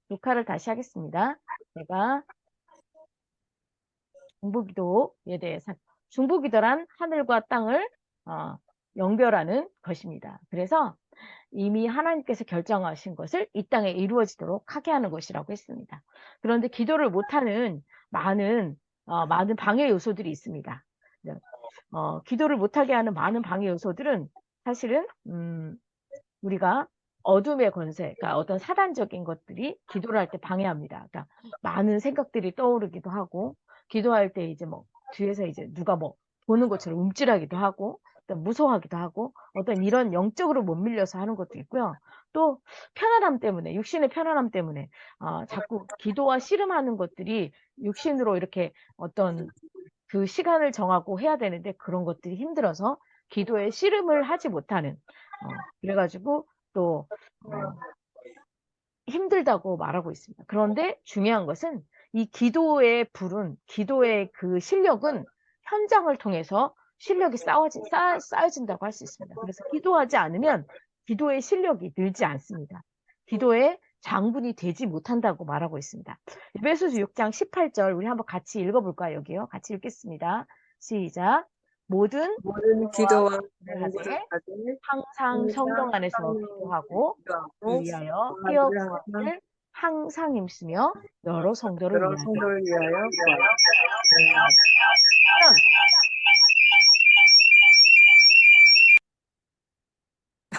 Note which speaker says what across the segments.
Speaker 1: 녹화를 다시 하겠습니다. 제가 중보기도에 대해서, 중보기도란 하늘과 땅을 연결하는 것입니다. 그래서 이미 하나님께서 결정하신 것을 이 땅에 이루어지도록 하게 하는 것이라고 했습니다. 그런데 기도를 못하는 많은 방해 요소들이 있습니다. 기도를 못하게 하는 많은 방해 요소들은 사실은 우리가 어둠의 권세, 그러니까 어떤 사단적인 것들이 기도를 할 때 방해합니다. 그러니까 많은 생각들이 떠오르기도 하고, 기도할 때 이제 뭐 뒤에서 이제 누가 뭐 보는 것처럼 움찔하기도 하고, 또 무서워하기도 하고, 어떤 이런 영적으로 못 밀려서 하는 것도 있고요. 또 편안함 때문에, 육신의 편안함 때문에 자꾸 기도와 씨름하는 것들이 육신으로 이렇게 어떤 그 시간을 정하고 해야 되는데 그런 것들이 힘들어서 기도에 씨름을 하지 못하는 그래가지고 또 힘들다고 말하고 있습니다. 그런데 중요한 것은 이 기도의 불은, 기도의 그 실력은 현장을 통해서 실력이 쌓여진다고 할 수 있습니다. 그래서 기도하지 않으면 기도의 실력이 늘지 않습니다. 기도의 장군이 되지 못한다고 말하고 있습니다. 에베소서 6장 18절 우리 한번 같이 읽어볼까요? 여기요. 같이 읽겠습니다. 시작. 모든
Speaker 2: 모든
Speaker 1: 기도와
Speaker 2: 기도와
Speaker 1: 간구를 하되
Speaker 2: 하되
Speaker 1: 항상 성령 안에서 기도하고
Speaker 2: 기도하고
Speaker 1: 를 위하여 깨어
Speaker 2: 구하기를 하나
Speaker 1: 를 항상 힘쓰며 여러 성도를
Speaker 2: 여러
Speaker 1: 위하여.
Speaker 2: 성도를 위하여 구하라.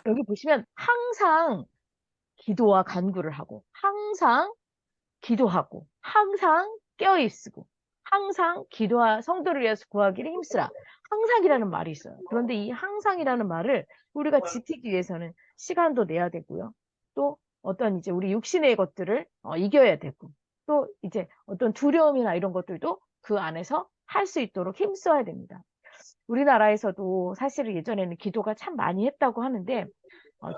Speaker 1: 여기 보시면 항상 기도와 간구를 하고 항상 기도하고 항상 깨어 있고 항상 기도와 성도를 위해서 구하기를 힘쓰라. 항상이라는 말이 있어요. 그런데 이 항상이라는 말을 우리가 지키기 위해서는 시간도 내야 되고요. 또 어떤 이제 우리 육신의 것들을 이겨야 되고 또 이제 어떤 두려움이나 이런 것들도 그 안에서 할 수 있도록 힘써야 됩니다. 우리나라에서도 사실은 예전에는 기도가 참 많이 했다고 하는데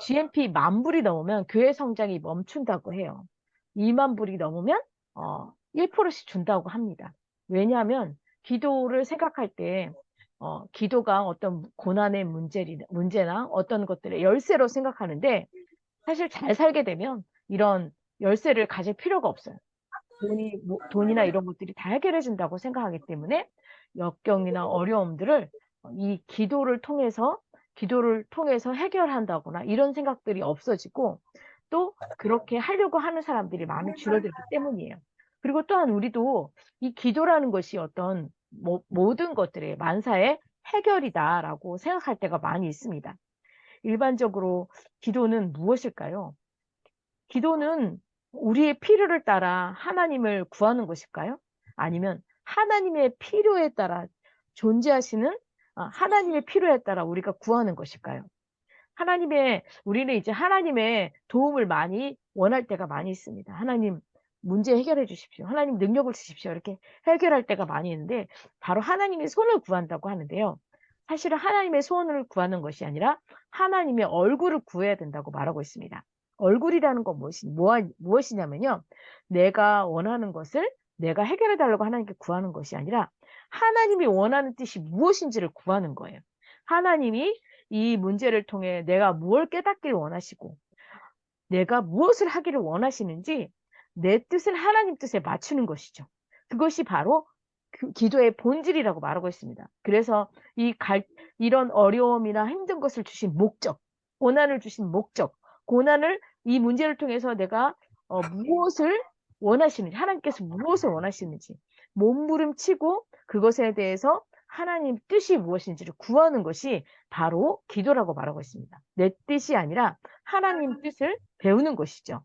Speaker 1: GNP 10,000불이 넘으면 교회 성장이 멈춘다고 해요. 20,000불이 넘으면 1%씩 준다고 합니다. 왜냐하면 기도를 생각할 때 기도가 어떤 고난의 문제나 어떤 것들의 열쇠로 생각하는데 사실 잘 살게 되면 이런 열쇠를 가질 필요가 없어요. 돈이나 이런 것들이 다 해결해 준다고 생각하기 때문에 역경이나 어려움들을 이 기도를 통해서 해결한다거나 이런 생각들이 없어지고 또 그렇게 하려고 하는 사람들이 많이 줄어들기 때문이에요. 그리고 또한 우리도 이 기도라는 것이 어떤 모든 것들의 만사의 해결이다라고 생각할 때가 많이 있습니다. 일반적으로 기도는 무엇일까요? 기도는 우리의 필요를 따라 하나님을 구하는 것일까요? 아니면 하나님의 필요에 따라 존재하시는 하나님의 필요에 따라 우리가 구하는 것일까요? 우리는 이제 하나님의 도움을 많이 원할 때가 많이 있습니다. 하나님 문제 해결해 주십시오. 하나님 능력을 주십시오. 이렇게 해결할 때가 많이 있는데 바로 하나님의 손을 구한다고 하는데요. 사실은 하나님의 손을 구하는 것이 아니라 하나님의 얼굴을 구해야 된다고 말하고 있습니다. 얼굴이라는 건 무엇이냐면요. 내가 원하는 것을 내가 해결해 달라고 하나님께 구하는 것이 아니라 하나님이 원하는 뜻이 무엇인지를 구하는 거예요. 하나님이 이 문제를 통해 내가 무엇을 깨닫기를 원하시고 내가 무엇을 하기를 원하시는지 내 뜻을 하나님 뜻에 맞추는 것이죠. 그것이 바로 그 기도의 본질이라고 말하고 있습니다. 그래서 이런 어려움이나 힘든 것을 주신 목적, 고난을 주신 목적, 고난을 이 문제를 통해서 내가 무엇을 원하시는지, 하나님께서 무엇을 원하시는지 몸부림치고 그것에 대해서 하나님 뜻이 무엇인지를 구하는 것이 바로 기도라고 말하고 있습니다. 내 뜻이 아니라 하나님 뜻을 배우는 것이죠.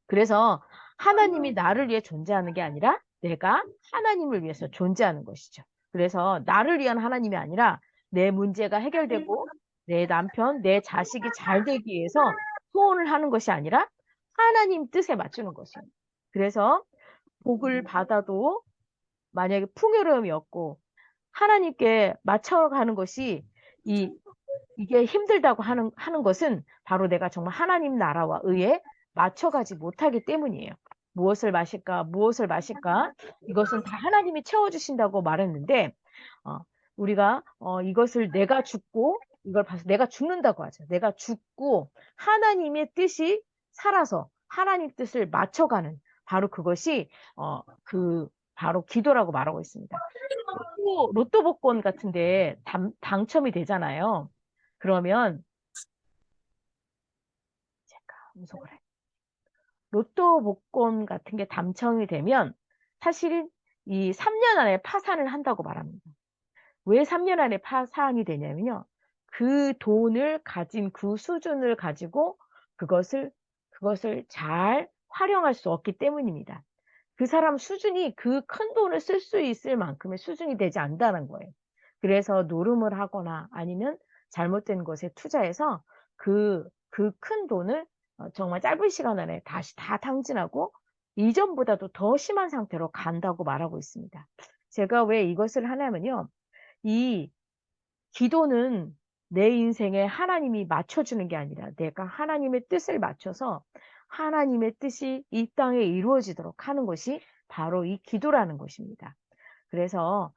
Speaker 1: 그래서 하나님이 나를 위해 존재하는 게 아니라 내가 하나님을 위해서 존재하는 것이죠. 그래서 나를 위한 하나님이 아니라 내 문제가 해결되고 내 남편, 내 자식이 잘 되기 위해서 소원을 하는 것이 아니라 하나님 뜻에 맞추는 것이에요. 그래서 복을 받아도 만약에 풍요로움이 없고 하나님께 맞춰가는 것이 이게 힘들다고 하는 것은 바로 내가 정말 하나님 나라와 의에 맞춰가지 못하기 때문이에요. 무엇을 마실까? 무엇을 마실까? 이것은 다 하나님이 채워주신다고 말했는데, 우리가 이것을 내가 죽고, 이걸 봐서 내가 죽는다고 하죠. 내가 죽고 하나님의 뜻이 살아서 하나님 뜻을 맞춰가는 바로 그것이 바로 기도라고 말하고 있습니다. 로또 복권 같은데 당첨이 되잖아요. 그러면 제가 음성을 해. 로또 복권 같은 게 당첨이 되면 사실 이 3년 안에 파산을 한다고 말합니다. 왜 3년 안에 파산이 되냐면요. 그 돈을 가진 그 수준을 가지고 그것을 잘 활용할 수 없기 때문입니다. 그 사람 수준이 그 큰 돈을 쓸 수 있을 만큼의 수준이 되지 않는다는 거예요. 그래서 노름을 하거나 아니면 잘못된 것에 투자해서 그 큰 돈을 정말 짧은 시간 안에 다시 다 탕진하고 이전보다도 더 심한 상태로 간다고 말하고 있습니다. 제가 왜 이것을 하냐면요. 이 기도는 내 인생에 하나님이 맞춰주는 게 아니라 내가 하나님의 뜻을 맞춰서 하나님의 뜻이 이 땅에 이루어지도록 하는 것이 바로 이 기도라는 것입니다. 그래서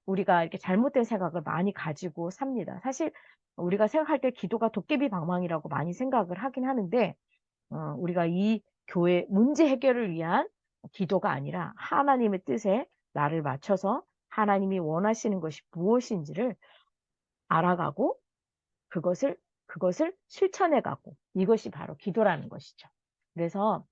Speaker 1: 우리가 이렇게 잘못된 생각을 많이 가지고 삽니다. 사실 우리가 생각할 때 기도가 도깨비 방망이라고 많이 생각을 하긴 하는데 우리가 이 교회 문제 해결을 위한 기도가 아니라 하나님의 뜻에 나를 맞춰서 하나님이 원하시는 것이 무엇인지를 알아가고 그것을 실천해 가고 이것이 바로 기도라는 것이죠. 그래서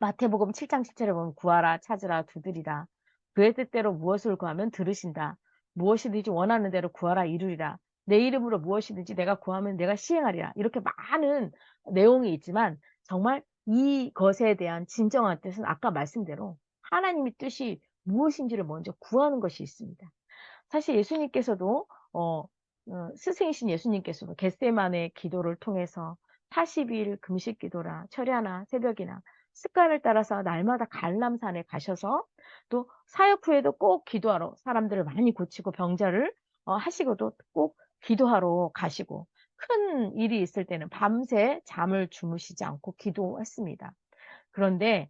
Speaker 1: 마태복음 7장 10절에 보면 구하라 찾으라 두드리라 그의 뜻대로 무엇을 구하면 들으신다. 무엇이든지 원하는 대로 구하라 이루리라. 내 이름으로 무엇이든지 내가 구하면 내가 시행하리라. 이렇게 많은 내용이 있지만 정말 이것에 대한 진정한 뜻은 아까 말씀대로 하나님의 뜻이 무엇인지를 먼저 구하는 것이 있습니다. 사실 예수님께서도 스승이신 예수님께서도 겟세마네 기도를 통해서 40일 금식 기도라 철야나 새벽이나 습관을 따라서 날마다 갈람산에 가셔서 또 사역 후에도 꼭 기도하러 사람들을 많이 고치고 병자를 하시고도 꼭 기도하러 가시고 큰 일이 있을 때는 밤새 잠을 주무시지 않고 기도했습니다. 그런데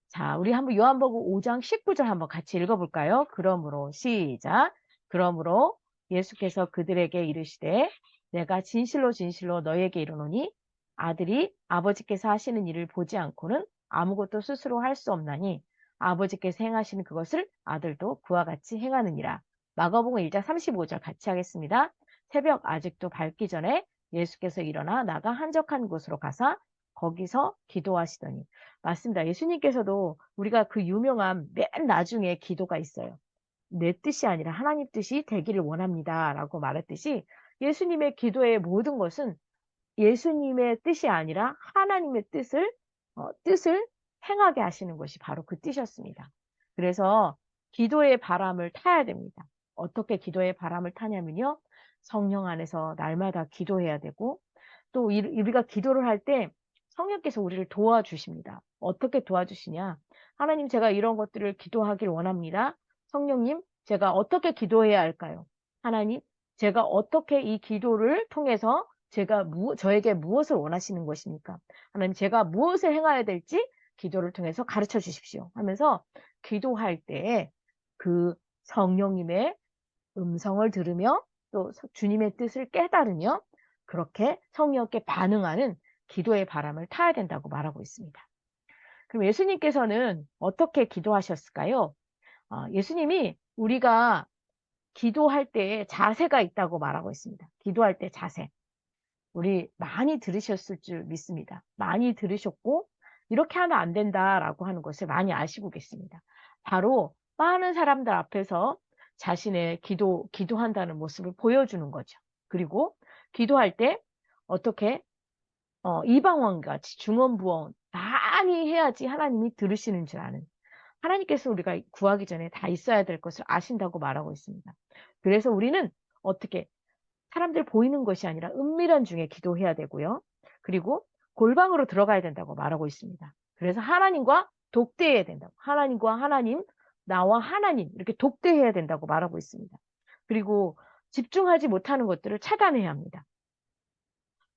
Speaker 1: 자, 우리 한번 요한복음 5장 19절 한번 같이 읽어볼까요? 그러므로 시작. 그러므로 예수께서 그들에게 이르시되 내가 진실로 진실로 너희에게 이르노니 아들이 아버지께서 하시는 일을 보지 않고는 아무것도 스스로 할 수 없나니 아버지께서 행하시는 그것을 아들도 그와 같이 행하느니라. 마가복음 1장 35절 같이 하겠습니다. 새벽 아직도 밝기 전에 예수께서 일어나 나가 한적한 곳으로 가사 거기서 기도하시더니 맞습니다. 예수님께서도 우리가 그 유명한 맨 나중에 기도가 있어요. 내 뜻이 아니라 하나님 뜻이 되기를 원합니다. 라고 말했듯이 예수님의 기도의 모든 것은 예수님의 뜻이 아니라 하나님의 뜻을 행하게 하시는 것이 바로 그 뜻이었습니다. 그래서 기도의 바람을 타야 됩니다. 어떻게 기도의 바람을 타냐면요. 성령 안에서 날마다 기도해야 되고 또 우리가 기도를 할 때 성령께서 우리를 도와주십니다. 어떻게 도와주시냐? 하나님 제가 이런 것들을 기도하길 원합니다. 성령님 제가 어떻게 기도해야 할까요? 하나님 제가 어떻게 이 기도를 통해서 저에게 무엇을 원하시는 것입니까? 하나님 제가 무엇을 행해야 될지 기도를 통해서 가르쳐 주십시오. 하면서 기도할 때 그 성령님의 음성을 들으며 또 주님의 뜻을 깨달으며 그렇게 성령께 반응하는 기도의 바람을 타야 된다고 말하고 있습니다. 그럼 예수님께서는 어떻게 기도하셨을까요? 예수님이 우리가 기도할 때 자세가 있다고 말하고 있습니다. 기도할 때 자세. 우리 많이 들으셨을 줄 믿습니다. 많이 들으셨고 이렇게 하면 안 된다라고 하는 것을 많이 아시고 계십니다. 바로 많은 사람들 앞에서 자신의 기도한다는 모습을 보여주는 거죠. 그리고 기도할 때 어떻게 이방원과 같이 중언부언 많이 해야지 하나님이 들으시는 줄 아는 하나님께서 우리가 구하기 전에 다 있어야 될 것을 아신다고 말하고 있습니다. 그래서 우리는 어떻게 사람들 보이는 것이 아니라 은밀한 중에 기도해야 되고요. 그리고 골방으로 들어가야 된다고 말하고 있습니다. 그래서 하나님과 독대해야 된다고. 하나님과 하나님, 나와 하나님 이렇게 독대해야 된다고 말하고 있습니다. 그리고 집중하지 못하는 것들을 차단해야 합니다.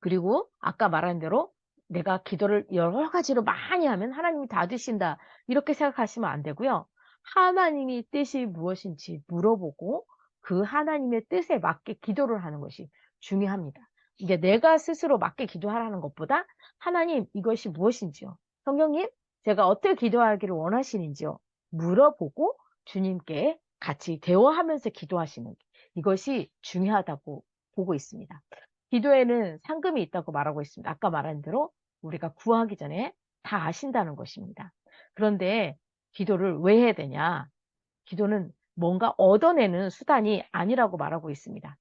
Speaker 1: 그리고 아까 말한 대로 내가 기도를 여러 가지로 많이 하면 하나님이 다 드신다. 이렇게 생각하시면 안 되고요. 하나님이 뜻이 무엇인지 물어보고 그 하나님의 뜻에 맞게 기도를 하는 것이 중요합니다. 이제 내가 스스로 맞게 기도하라는 것보다 하나님 이것이 무엇인지요? 성령님 제가 어떻게 기도하기를 원하시는지요? 물어보고 주님께 같이 대화하면서 기도하시는 이것이 중요하다고 보고 있습니다. 기도에는 상금이 있다고 말하고 있습니다. 아까 말한 대로 우리가 구하기 전에 다 아신다는 것입니다. 그런데 기도를 왜 해야 되냐? 기도는 뭔가 얻어내는 수단이 아니라고 말하고 있습니다.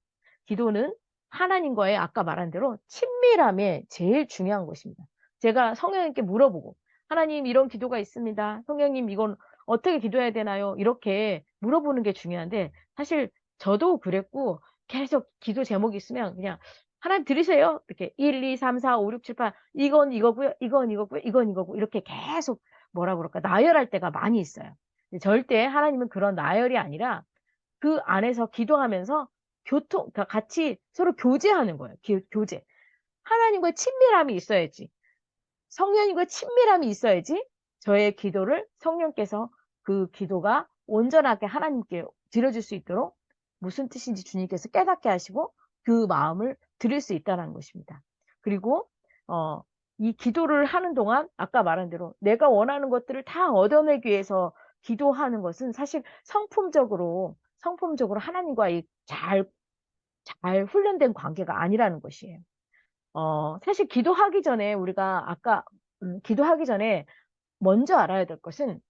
Speaker 1: 기도는 하나님과의 아까 말한 대로 친밀함에 제일 중요한 것입니다. 제가 성령님께 물어보고 하나님 이런 기도가 있습니다. 성령님 이건 어떻게 기도해야 되나요? 이렇게 물어보는 게 중요한데 사실 저도 그랬고 계속 기도 제목이 있으면 그냥 하나님 들으세요. 이렇게 1, 2, 3, 4, 5, 6, 7, 8 이건 이거고요. 이건 이거고요. 이건 이거고 이렇게 계속 뭐라 그럴까 나열할 때가 많이 있어요. 절대 하나님은 그런 나열이 아니라 그 안에서 기도하면서 그러니까 같이 서로 교제하는 거예요. 교제. 하나님과 친밀함이 있어야지. 성령님과 친밀함이 있어야지 저의 기도를 성령께서 그 기도가 온전하게 하나님께 드려줄 수 있도록 무슨 뜻인지 주님께서 깨닫게 하시고 그 마음을 드릴 수 있다는 것입니다. 그리고 이 기도를 하는 동안 아까 말한 대로 내가 원하는 것들을 다 얻어내기 위해서 기도하는 것은 사실 성품적으로 하나님과 잘 훈련된 관계가 아니라는 것이에요. 사실 기도하기 전에 우리가 아까 기도하기 전에 먼저 알아야 될 것은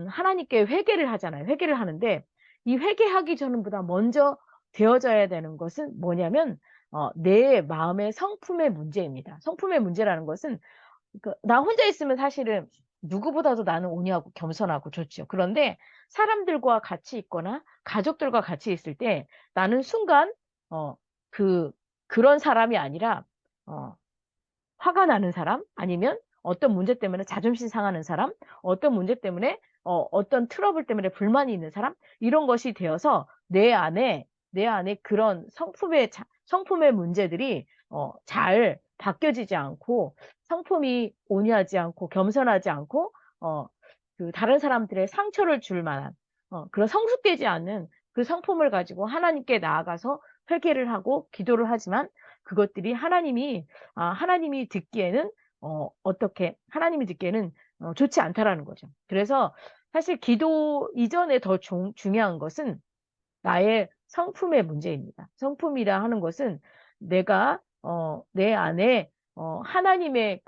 Speaker 1: 하나님께 회개를 하잖아요. 회개를 하는데 이 회개하기 전보다 먼저 되어져야 되는 것은 뭐냐면 내 마음의 성품의 문제입니다. 성품의 문제라는 것은 나 혼자 있으면 사실은 누구보다도 나는 온유하고 겸손하고 좋죠. 그런데 사람들과 같이 있거나 가족들과 같이 있을 때 나는 순간 어, 그런 사람이 아니라 어, 화가 나는 사람 아니면 어떤 문제 때문에 자존심 상하는 사람 어떤 문제 때문에 어떤 트러블 때문에 불만이 있는 사람 이런 것이 되어서 내 안에 그런 성품의 문제들이 잘 바뀌어지지 않고 성품이 온유하지 않고 겸손하지 않고 어, 다른 사람들의 상처를 줄 만한 그런 성숙되지 않은 그 성품을 가지고 하나님께 나아가서 회개를 하고 기도를 하지만 그것들이 하나님이 듣기에는 하나님이 듣기에는 좋지 않다라는 거죠. 그래서 사실 기도 이전에 더 중요한 것은 나의 성품의 문제입니다. 성품이라 하는 것은 내 안에 하나님의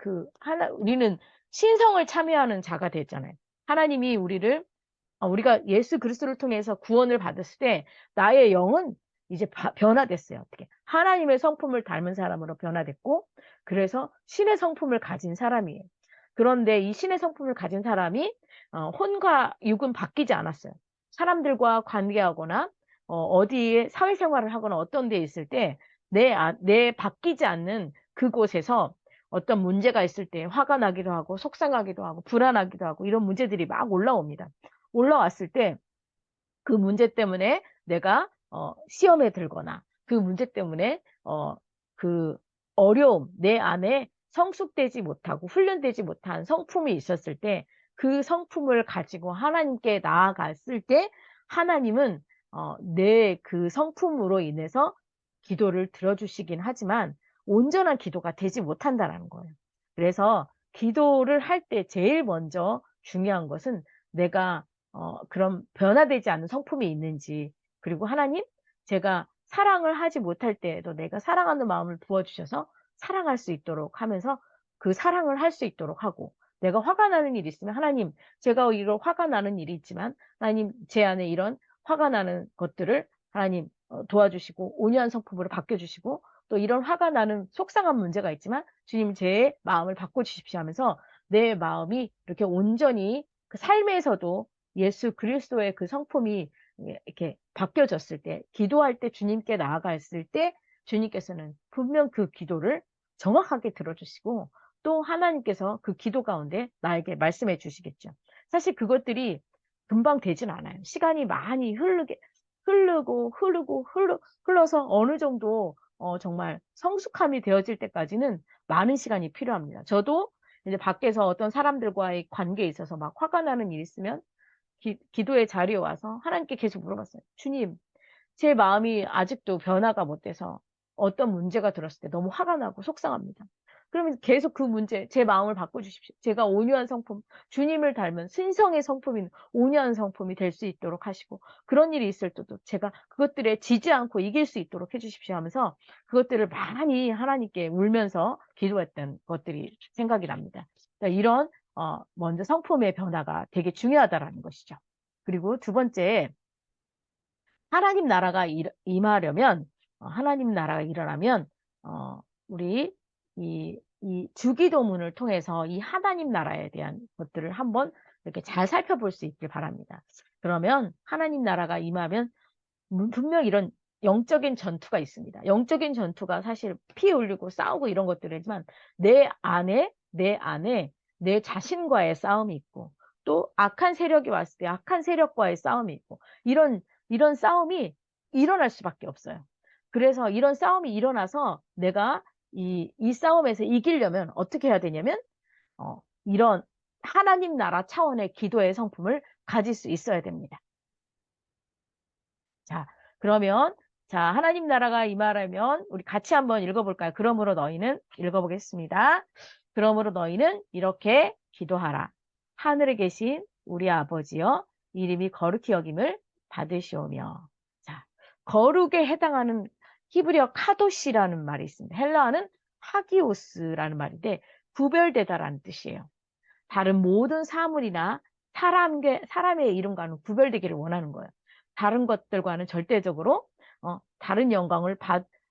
Speaker 1: 우리는 신성을 참여하는 자가 됐잖아요. 하나님이 우리가 예수 그리스도를 통해서 구원을 받았을 때 나의 영은 이제 변화됐어요. 어떻게? 하나님의 성품을 닮은 사람으로 변화됐고, 그래서 신의 성품을 가진 사람이에요. 그런데 이 신의 성품을 가진 사람이 혼과 육은 바뀌지 않았어요. 사람들과 관계하거나 어디에 사회생활을 하거나 어떤 데 있을 때 내 바뀌지 않는 그곳에서 어떤 문제가 있을 때 화가 나기도 하고 속상하기도 하고 불안하기도 하고 이런 문제들이 막 올라옵니다. 올라왔을 때 그 문제 때문에 내가 시험에 들거나 그 문제 때문에 그 어려움 내 안에 성숙되지 못하고 훈련되지 못한 성품이 있었을 때 그 성품을 가지고 하나님께 나아갔을 때 하나님은 내 그 성품으로 인해서 기도를 들어주시긴 하지만 온전한 기도가 되지 못한다라는 거예요. 그래서 기도를 할 때 제일 먼저 중요한 것은 내가 그런 변화되지 않는 성품이 있는지, 그리고 하나님, 제가 사랑을 하지 못할 때에도 내가 사랑하는 마음을 부어주셔서 사랑할 수 있도록 하면서 그 사랑을 할 수 있도록 하고, 내가 화가 나는 일이 있으면 하나님, 제가 이런 화가 나는 일이 있지만 하나님, 제 안에 이런 화가 나는 것들을 하나님 도와주시고 온유한 성품으로 바뀌어주시고 또 이런 화가 나는 속상한 문제가 있지만 주님 제 마음을 바꿔주십시오 하면서 내 마음이 이렇게 온전히 그 삶에서도 예수 그리스도의 그 성품이 이렇게 바뀌어졌을 때, 기도할 때 주님께 나아갔을 때, 주님께서는 분명 그 기도를 정확하게 들어주시고, 또 하나님께서 그 기도 가운데 나에게 말씀해 주시겠죠. 사실 그것들이 금방 되진 않아요. 시간이 많이 흘러서 어느 정도 정말 성숙함이 되어질 때까지는 많은 시간이 필요합니다. 저도 이제 밖에서 어떤 사람들과의 관계에 있어서 막 화가 나는 일이 있으면 기도의 자리에 와서 하나님께 계속 물어봤어요. 주님, 제 마음이 아직도 변화가 못 돼서 어떤 문제가 들었을 때 너무 화가 나고 속상합니다. 그러면 계속 그 문제, 제 마음을 바꿔주십시오. 제가 온유한 성품, 주님을 닮은 신성의 성품인 온유한 성품이 될 수 있도록 하시고, 그런 일이 있을 때도 제가 그것들에 지지 않고 이길 수 있도록 해주십시오 하면서 그것들을 많이 하나님께 울면서 기도했던 것들이 생각이 납니다. 그러니까 이런 먼저 성품의 변화가 되게 중요하다라는 것이죠. 그리고 두 번째, 하나님 나라가 임하려면, 하나님 나라가 일어나면, 우리 이 주기도문을 통해서 이 하나님 나라에 대한 것들을 한번 이렇게 잘 살펴볼 수 있길 바랍니다. 그러면 하나님 나라가 임하면 분명 이런 영적인 전투가 있습니다. 영적인 전투가 사실 피 흘리고 싸우고 이런 것들이지만 내 안에 내 자신과의 싸움이 있고 또 악한 세력이 왔을 때 악한 세력과의 싸움이 있고 이런 싸움이 일어날 수밖에 없어요. 그래서 이런 싸움이 일어나서 내가 이 싸움에서 이기려면 어떻게 해야 되냐면 이런 하나님 나라 차원의 기도의 성품을 가질 수 있어야 됩니다. 자, 그러면 자, 하나님 나라가 임하려면 우리 같이 한번 읽어볼까요? 그러므로 너희는 읽어보겠습니다. 그러므로 너희는 이렇게 기도하라. 하늘에 계신 우리 아버지여 이름이 거룩히 여김을 받으시오며. 자, 거룩에 해당하는 히브리어 카도시라는 말이 있습니다. 헬라어는 하기오스라는 말인데 구별되다라는 뜻이에요. 다른 모든 사물이나 사람의 이름과는 구별되기를 원하는 거예요. 다른 것들과는 절대적으로 다른 영광을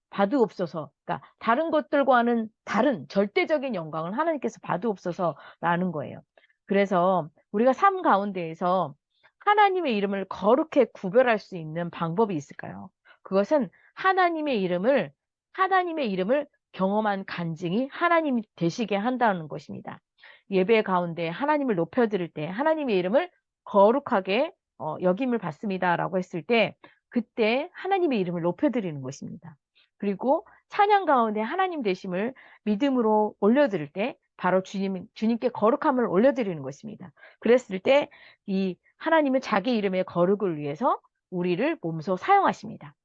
Speaker 1: 받으옵소서. 그러니까 다른 것들과는 다른 절대적인 영광을 하나님께서 받으옵소서라는 거예요. 그래서 우리가 삶 가운데에서 하나님의 이름을 거룩히 구별할 수 있는 방법이 있을까요? 그것은 하나님의 이름을 경험한 간증이 하나님이 되시게 한다는 것입니다. 예배 가운데 하나님을 높여드릴 때 하나님의 이름을 거룩하게 여김을 받습니다라고 했을 때 그때 하나님의 이름을 높여드리는 것입니다. 그리고 찬양 가운데 하나님 되심을 믿음으로 올려드릴 때 바로 주님께 거룩함을 올려드리는 것입니다. 그랬을 때 이 하나님은 자기 이름의 거룩을 위해서 우리를 몸소 사용하십니다.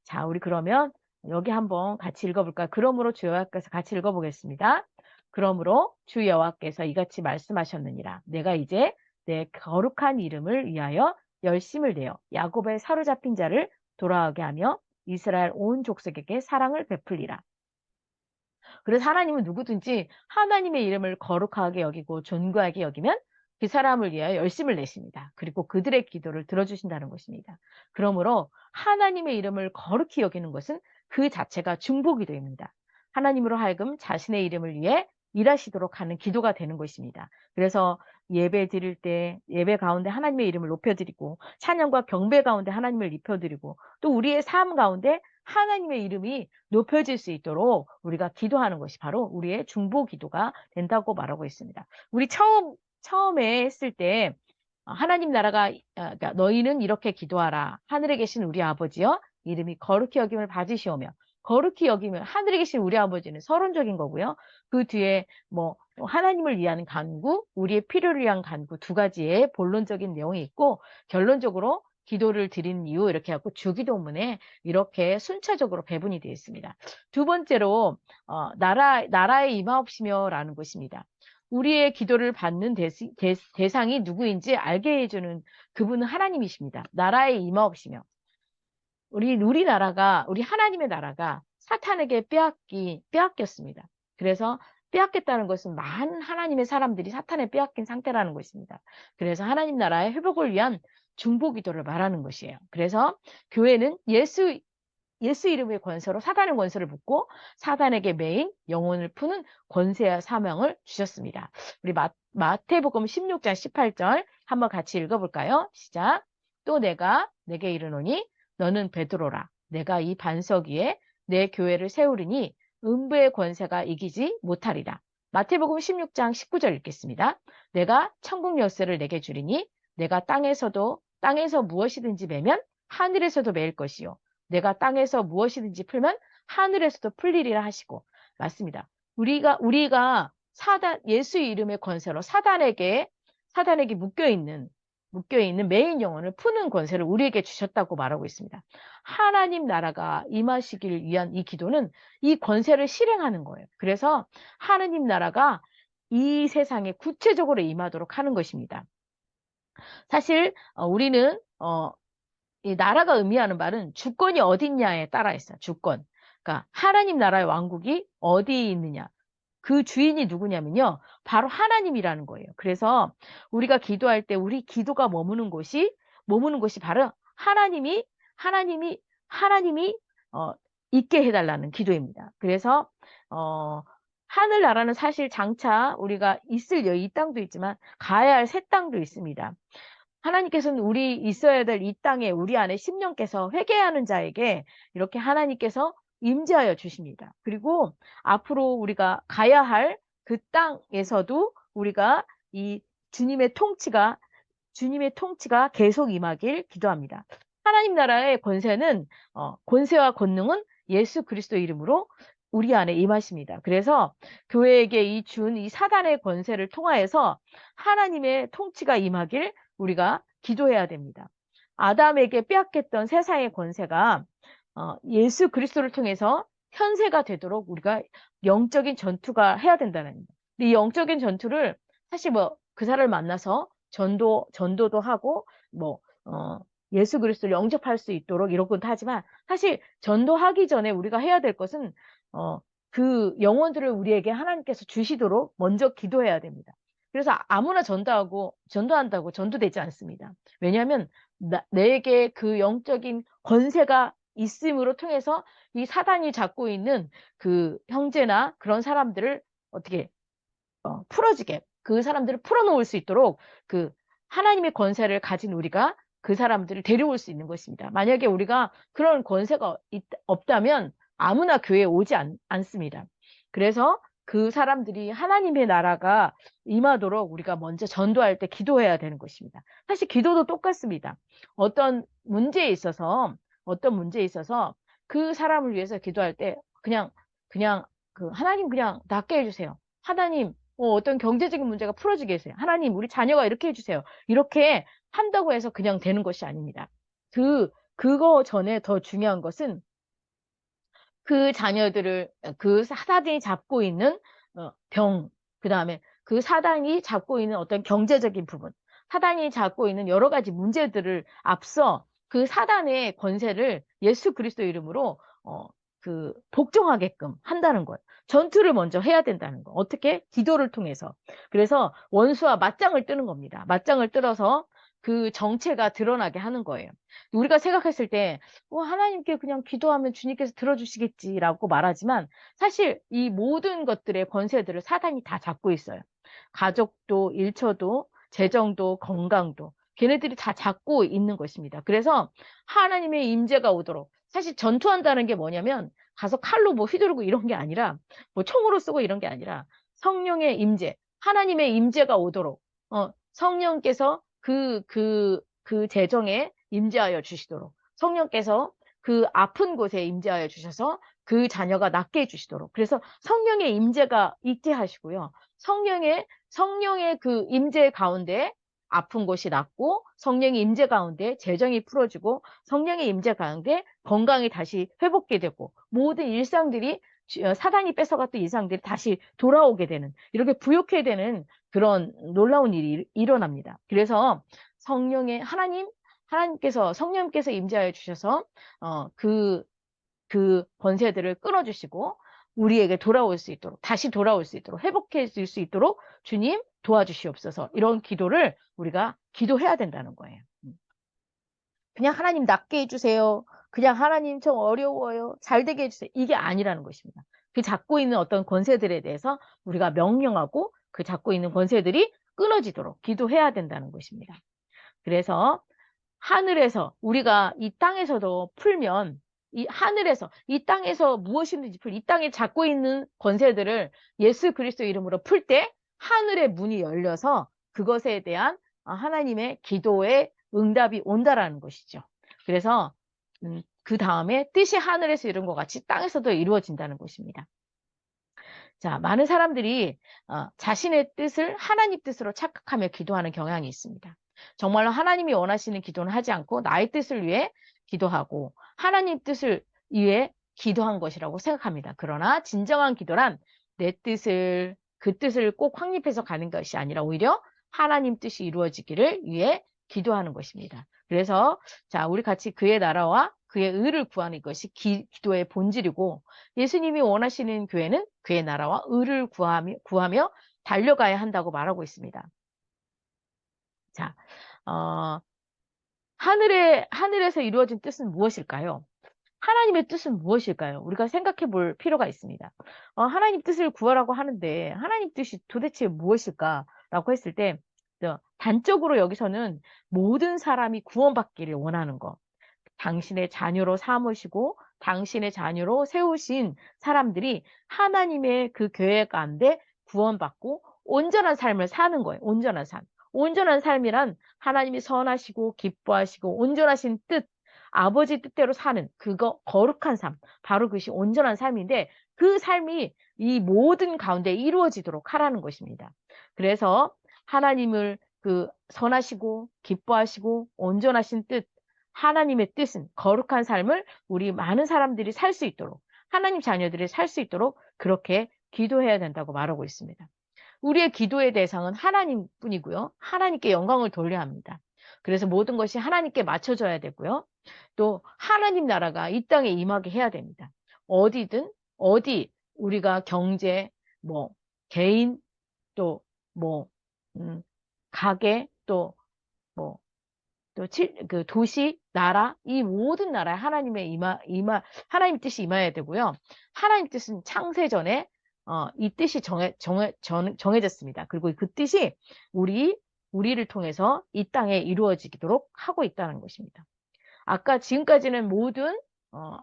Speaker 1: 자, 우리 그러면 여기 한번 같이 읽어볼까요? 그러므로 주 여호와께서 같이 읽어보겠습니다. 그러므로 주 여호와께서 이같이 말씀하셨느니라. 내가 이제 내 거룩한 이름을 위하여 열심을 내어 야곱의 사로잡힌 자를 돌아오게 하며 이스라엘 온 족속에게 사랑을 베풀리라. 그래서 하나님은 누구든지 하나님의 이름을 거룩하게 여기고 존귀하게 여기면 그 사람을 위하여 열심을 내십니다. 그리고 그들의 기도를 들어주신다는 것입니다. 그러므로 하나님의 이름을 거룩히 여기는 것은 그 자체가 중보기도입니다. 하나님으로 하여금 자신의 이름을 위해 일하시도록 하는 기도가 되는 것입니다. 그래서 예배 드릴 때 예배 가운데 하나님의 이름을 높여드리고 찬양과 경배 가운데 하나님을 높여드리고 또 우리의 삶 가운데 하나님의 이름이 높여질 수 있도록 우리가 기도하는 것이 바로 우리의 중보 기도가 된다고 말하고 있습니다. 우리 처음에 했을 때 하나님 나라가 그러니까 너희는 이렇게 기도하라. 하늘에 계신 우리 아버지여 이름이 거룩히 여김을 받으시오며 거룩히 여기면 하늘에 계신 우리 아버지는 서론적인 거고요. 그 뒤에 뭐 하나님을 위한 간구, 우리의 필요를 위한 간구 두 가지의 본론적인 내용이 있고 결론적으로 기도를 드리는 이유 이렇게 하고 주기도문에 이렇게 순차적으로 배분이 되어 있습니다. 두 번째로 나라에 임하옵시며라는 것입니다. 우리의 기도를 받는 대상이 누구인지 알게 해주는 그분은 하나님이십니다. 나라에 임하옵시며 우리 하나님의 나라가 사탄에게 빼앗겼습니다. 그래서 빼앗겼다는 것은 많은 하나님의 사람들이 사탄에 빼앗긴 상태라는 것입니다. 그래서 하나님 나라의 회복을 위한 중보기도를 말하는 것이에요. 그래서 교회는 예수 이름의 권세로 사단의 권세를 붙고 사단에게 매인 영혼을 푸는 권세와 사명을 주셨습니다. 우리 마태복음 16장 18절 한번 같이 읽어볼까요? 시작. 또 내가 내게 이르노니 너는 베드로라. 내가 이 반석 위에 내 교회를 세우리니 음부의 권세가 이기지 못하리라. 마태복음 16장 19절 읽겠습니다. 내가 천국 열쇠를 내게 주리니 내가 땅에서 무엇이든지 매면 하늘에서도 매일 것이요. 내가 땅에서 무엇이든지 풀면 하늘에서도 풀리리라 하시고 맞습니다. 우리가 예수 이름의 권세로 사단에게 묶여 있는 묶여있는 메인 영혼을 푸는 권세를 우리에게 주셨다고 말하고 있습니다. 하나님 나라가 임하시길 위한 이 기도는 이 권세를 실행하는 거예요. 그래서 하나님 나라가 이 세상에 구체적으로 임하도록 하는 것입니다. 사실 우리는 이 나라가 의미하는 말은 주권이 어딨냐에 따라 있어요. 주권. 그러니까 하나님 나라의 왕국이 어디에 있느냐. 그 주인이 누구냐면요. 바로 하나님이라는 거예요. 그래서 우리가 기도할 때 우리 기도가 머무는 곳이 바로 하나님이, 하나님이, 있게 해달라는 기도입니다. 그래서, 하늘나라는 사실 장차 우리가 있을 이 땅도 있지만 가야 할 새 땅도 있습니다. 하나님께서는 우리 있어야 될 이 땅에 우리 안에 심령께서 회개하는 자에게 이렇게 하나님께서 임재하여 주십니다. 그리고 앞으로 우리가 가야 할 그 땅에서도 우리가 이 주님의 통치가 계속 임하길 기도합니다. 하나님 나라의 권세와 권능은 예수 그리스도 이름으로 우리 안에 임하십니다. 그래서 교회에게 이 사단의 권세를 통하여서 하나님의 통치가 임하길 우리가 기도해야 됩니다. 아담에게 빼앗겼던 세상의 권세가 예수 그리스도를 통해서 현세가 되도록 우리가 영적인 전투가 해야 된다는 겁니다. 이 영적인 전투를 사실 그 사람을 만나서 전도도 하고 예수 그리스도를 영접할 수 있도록 이러곤 하지만 사실 전도하기 전에 우리가 해야 될 것은 그 영혼들을 우리에게 하나님께서 주시도록 먼저 기도해야 됩니다. 그래서 아무나 전도한다고 전도되지 않습니다. 왜냐하면 내게 그 영적인 권세가 있음으로 통해서 이 사단이 잡고 있는 그 형제나 그런 사람들을 어떻게 풀어지게 그 사람들을 풀어놓을 수 있도록 그 하나님의 권세를 가진 우리가 그 사람들을 데려올 수 있는 것입니다. 만약에 우리가 그런 권세가 없다면 아무나 교회에 오지 않습니다. 그래서 그 사람들이 하나님의 나라가 임하도록 우리가 먼저 전도할 때 기도해야 되는 것입니다. 사실 기도도 똑같습니다. 어떤 문제에 있어서 그 사람을 위해서 기도할 때 그냥 그 하나님 그냥 낫게 해주세요. 하나님 어떤 경제적인 문제가 풀어지게 해주세요. 하나님 우리 자녀가 이렇게 해주세요. 이렇게 한다고 해서 그냥 되는 것이 아닙니다. 그거 전에 더 중요한 것은 그 자녀들을 그 사단이 잡고 있는 그 다음에 그 사단이 잡고 있는 어떤 경제적인 부분, 사단이 잡고 있는 여러 가지 문제들을 앞서 그 사단의 권세를 예수 그리스도 이름으로 복종하게끔 한다는 거예요. 전투를 먼저 해야 된다는 거. 어떻게? 기도를 통해서. 그래서 원수와 맞짱을 뜨는 겁니다. 맞짱을 뜨어서 그 정체가 드러나게 하는 거예요. 우리가 생각했을 때 하나님께 그냥 기도하면 주님께서 들어주시겠지라고 말하지만 사실 이 모든 것들의 권세들을 사단이 다 잡고 있어요. 가족도, 일처도, 재정도, 건강도 걔네들이 다 잡고 있는 것입니다. 그래서 하나님의 임재가 오도록 사실 전투한다는 게 뭐냐면 가서 칼로 휘두르고 이런 게 아니라 총으로 쓰고 이런 게 아니라 성령의 임재, 하나님의 임재가 오도록 성령께서 그 재정에 임재하여 주시도록 성령께서 그 아픈 곳에 임재하여 주셔서 그 자녀가 낫게 해주시도록 그래서 성령의 임재가 있게 하시고요. 성령의 그 임재 가운데 아픈 곳이 낫고 성령의 임재 가운데 재정이 풀어지고 성령의 임재 가운데 건강이 다시 회복게 되고 모든 일상들이 사단이 뺏어갔던 일상들이 다시 돌아오게 되는 이렇게 부욕해야 되는 그런 놀라운 일이 일어납니다. 그래서 성령님께서 임재하여 주셔서 그 권세들을 끊어주시고 우리에게 다시 돌아올 수 있도록 회복해 줄 수 있도록 주님 도와주시옵소서 이런 기도를 우리가 기도해야 된다는 거예요. 그냥 하나님 낫게 해주세요. 그냥 하나님 좀 어려워요. 잘 되게 해주세요. 이게 아니라는 것입니다. 그 잡고 있는 어떤 권세들에 대해서 우리가 명령하고 그 잡고 있는 권세들이 끊어지도록 기도해야 된다는 것입니다. 그래서 하늘에서 우리가 이 땅에서도 풀면 이 땅에서 무엇이든지 이 땅에 잡고 있는 권세들을 예수 그리스도 이름으로 풀 때 하늘의 문이 열려서 그것에 대한 하나님의 기도의 응답이 온다라는 것이죠. 그래서 그 다음에 뜻이 하늘에서 이룬 것 같이 땅에서도 이루어진다는 것입니다. 자, 많은 사람들이 자신의 뜻을 하나님 뜻으로 착각하며 기도하는 경향이 있습니다. 정말로 하나님이 원하시는 기도는 하지 않고 나의 뜻을 위해 기도하고 하나님 뜻을 위해 기도한 것이라고 생각합니다. 그러나 진정한 기도란 내 뜻을 그 뜻을 꼭 확립해서 가는 것이 아니라 오히려 하나님 뜻이 이루어지기를 위해 기도하는 것입니다. 그래서 자, 우리 같이 그의 나라와 그의 의를 구하는 것이 기도의 본질이고 예수님이 원하시는 교회는 그의 나라와 의를 구하며 달려가야 한다고 말하고 있습니다. 자, 어, 하늘에서 이루어진 뜻은 무엇일까요? 하나님의 뜻은 무엇일까요? 우리가 생각해 볼 필요가 있습니다. 하나님 뜻을 구하라고 하는데 하나님 뜻이 도대체 무엇일까라고 했을 때 단적으로 여기서는 모든 사람이 구원받기를 원하는 것. 당신의 자녀로 삼으시고 당신의 자녀로 세우신 사람들이 하나님의 그 교회 가운데 구원받고 온전한 삶을 사는 거예요. 온전한 삶. 온전한 삶이란 하나님이 선하시고 기뻐하시고 온전하신 뜻, 아버지 뜻대로 사는 그거 거룩한 삶. 바로 그것이 온전한 삶인데 그 삶이 이 모든 가운데 이루어지도록 하라는 것입니다. 그래서 하나님을 그 선하시고 기뻐하시고 온전하신 뜻, 하나님의 뜻은 거룩한 삶을 우리 많은 사람들이 살 수 있도록 하나님 자녀들이 살 수 있도록 그렇게 기도해야 된다고 말하고 있습니다. 우리의 기도의 대상은 하나님뿐이고요. 하나님께 영광을 돌려야 합니다. 그래서 모든 것이 하나님께 맞춰져야 되고요. 또 하나님 나라가 이 땅에 임하게 해야 됩니다. 어디든 어디 우리가 경제, 뭐 개인 또 뭐 가게 또뭐 그 도시, 나라, 이 모든 나라에 하나님의 하나님 뜻이 임해야 되고요. 하나님 뜻은 창세전에 이 뜻이 정해졌습니다. 그리고 그 뜻이 우리를 통해서 이 땅에 이루어지도록 하고 있다는 것입니다. 아까 지금까지는 모든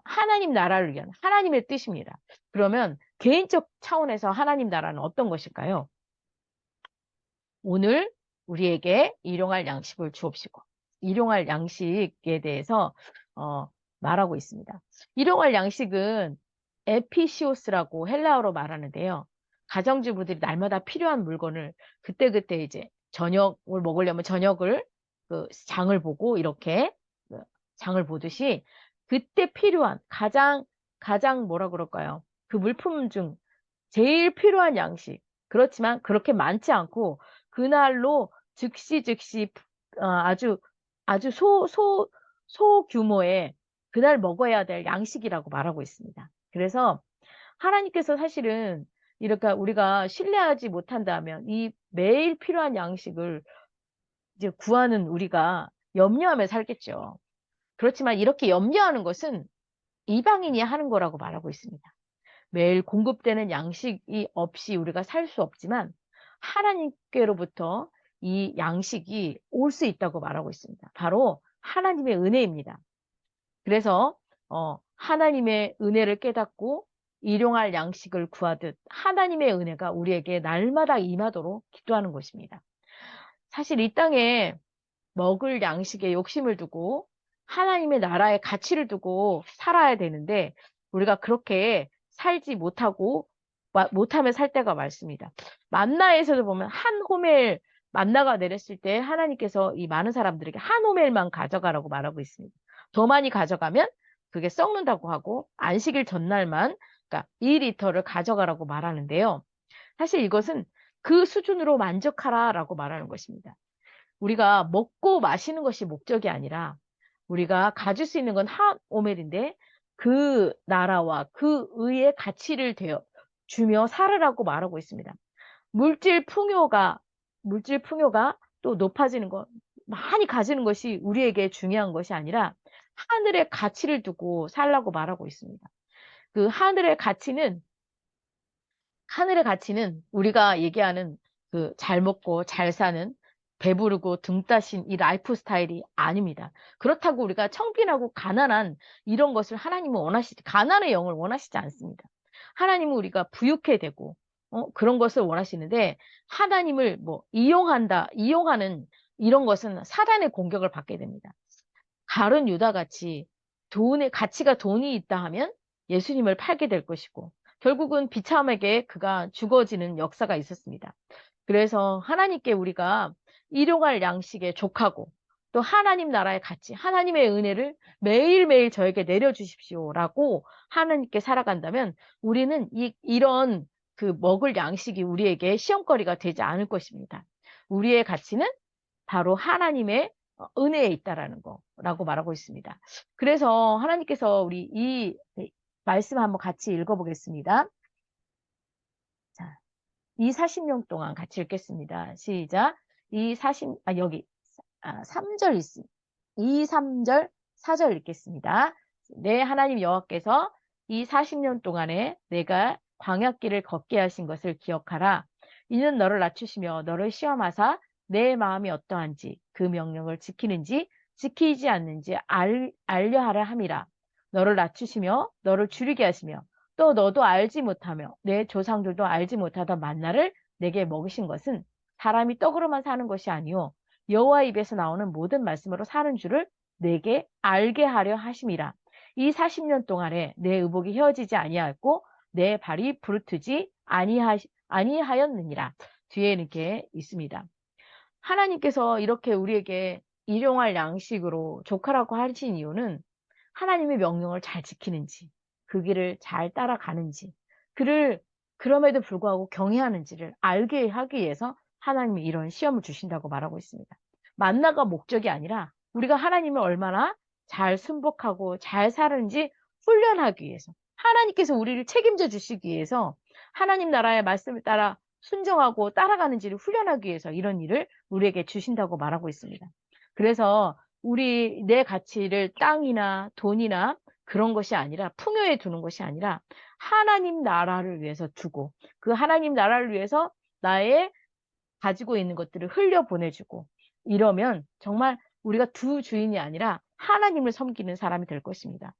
Speaker 1: 하나님 나라를 위한 하나님의 뜻입니다. 그러면 개인적 차원에서 하나님 나라는 어떤 것일까요? 오늘 우리에게 일용할 양식을 주옵시고 일용할 양식에 대해서 말하고 있습니다. 일용할 양식은 에피시오스라고 헬라어로 말하는데요. 가정주부들이 날마다 필요한 물건을 그때그때 이제 저녁을 먹으려면 저녁을 그 장을 보고 이렇게 그 장을 보듯이 그때 필요한 가장 뭐라 그럴까요? 그 물품 중 제일 필요한 양식. 그렇지만 그렇게 많지 않고 그날로 즉시 아주 소규모의 그날 먹어야 될 양식이라고 말하고 있습니다. 그래서 하나님께서 사실은 이렇게 우리가 신뢰하지 못한다면 이 매일 필요한 양식을 이제 구하는 우리가 염려하며 살겠죠. 그렇지만 이렇게 염려하는 것은 이방인이 하는 거라고 말하고 있습니다. 매일 공급되는 양식이 없이 우리가 살 수 없지만 하나님께로부터 이 양식이 올 수 있다고 말하고 있습니다. 바로 하나님의 은혜입니다. 그래서 하나님의 은혜를 깨닫고 일용할 양식을 구하듯 하나님의 은혜가 우리에게 날마다 임하도록 기도하는 것입니다. 사실 이 땅에 먹을 양식에 욕심을 두고 하나님의 나라에 가치를 두고 살아야 되는데 우리가 그렇게 살지 못하며 살 때가 많습니다. 만나에서도 보면 한 호멜 만나가 내렸을 때 하나님께서 이 많은 사람들에게 한 호멜만 가져가라고 말하고 있습니다. 더 많이 가져가면 그게 썩는다고 하고 안식일 전날만 그러니까 2리터를 가져가라고 말하는데요. 사실 이것은 그 수준으로 만족하라라고 말하는 것입니다. 우리가 먹고 마시는 것이 목적이 아니라 우리가 가질 수 있는 건 한 오멜인데 그 나라와 그 의의 가치를 주며 살으라고 말하고 있습니다. 물질 풍요가 또 높아지는 것, 많이 가지는 것이 우리에게 중요한 것이 아니라 하늘의 가치를 두고 살라고 말하고 있습니다. 그 하늘의 가치는 우리가 얘기하는 그 잘 먹고 잘 사는 배부르고 등 따신 이 라이프 스타일이 아닙니다. 그렇다고 우리가 청빈하고 가난한 이런 것을 하나님은 가난의 영을 원하시지 않습니다. 하나님은 우리가 부유해 되고, 그런 것을 원하시는데, 하나님을 뭐, 이용하는 이런 것은 사단의 공격을 받게 됩니다. 가룟 유다 같이 가치가 돈이 있다 하면 예수님을 팔게 될 것이고, 결국은 비참하게 그가 죽어지는 역사가 있었습니다. 그래서 하나님께 우리가 일용할 양식에 족하고 또 하나님 나라의 가치, 하나님의 은혜를 매일매일 저에게 내려주십시오라고 하나님께 살아간다면 우리는 이런 그 먹을 양식이 우리에게 시험거리가 되지 않을 것입니다. 우리의 가치는 바로 하나님의 은혜에 있다라는 거라고 말하고 있습니다. 그래서 하나님께서 우리 이 말씀 한번 같이 읽어보겠습니다. 자, 이 40년 동안 같이 읽겠습니다. 시작. 여기 3절 있습니다. 2, 3절, 4절 읽겠습니다. 내 하나님 여호와께서 이 40년 동안에 내가 광야길을 걷게 하신 것을 기억하라. 이는 너를 낮추시며 너를 시험하사 내 마음이 어떠한지 그 명령을 지키는지 지키지 않는지 알려 하라 함이라. 너를 낮추시며 너를 줄이게 하시며 또 너도 알지 못하며 내 조상들도 알지 못하던 만나를 내게 먹으신 것은 사람이 떡으로만 사는 것이 아니요 여호와 입에서 나오는 모든 말씀으로 사는 줄을 내게 알게 하려 하심이라. 이 40년 동안에 내 의복이 휘어지지 아니하였고 내 발이 부르트지 아니하였느니라. 뒤에 이렇게 있습니다. 하나님께서 이렇게 우리에게 일용할 양식으로 족하라고 하신 이유는 하나님의 명령을 잘 지키는지, 그 길을 잘 따라가는지, 그를 그럼에도 불구하고 경외하는지를 알게 하기 위해서 하나님이 이런 시험을 주신다고 말하고 있습니다. 만나가 목적이 아니라 우리가 하나님을 얼마나 잘 순복하고 잘 사는지 훈련하기 위해서 하나님께서 우리를 책임져 주시기 위해서 하나님 나라의 말씀을 따라 순종하고 따라가는지를 훈련하기 위해서 이런 일을 우리에게 주신다고 말하고 있습니다. 그래서 내 가치를 땅이나 돈이나 그런 것이 아니라 풍요에 두는 것이 아니라 하나님 나라를 위해서 두고 그 하나님 나라를 위해서 나의 가지고 있는 것들을 흘려보내주고 이러면 정말 우리가 두 주인이 아니라 하나님을 섬기는 사람이 될 것입니다.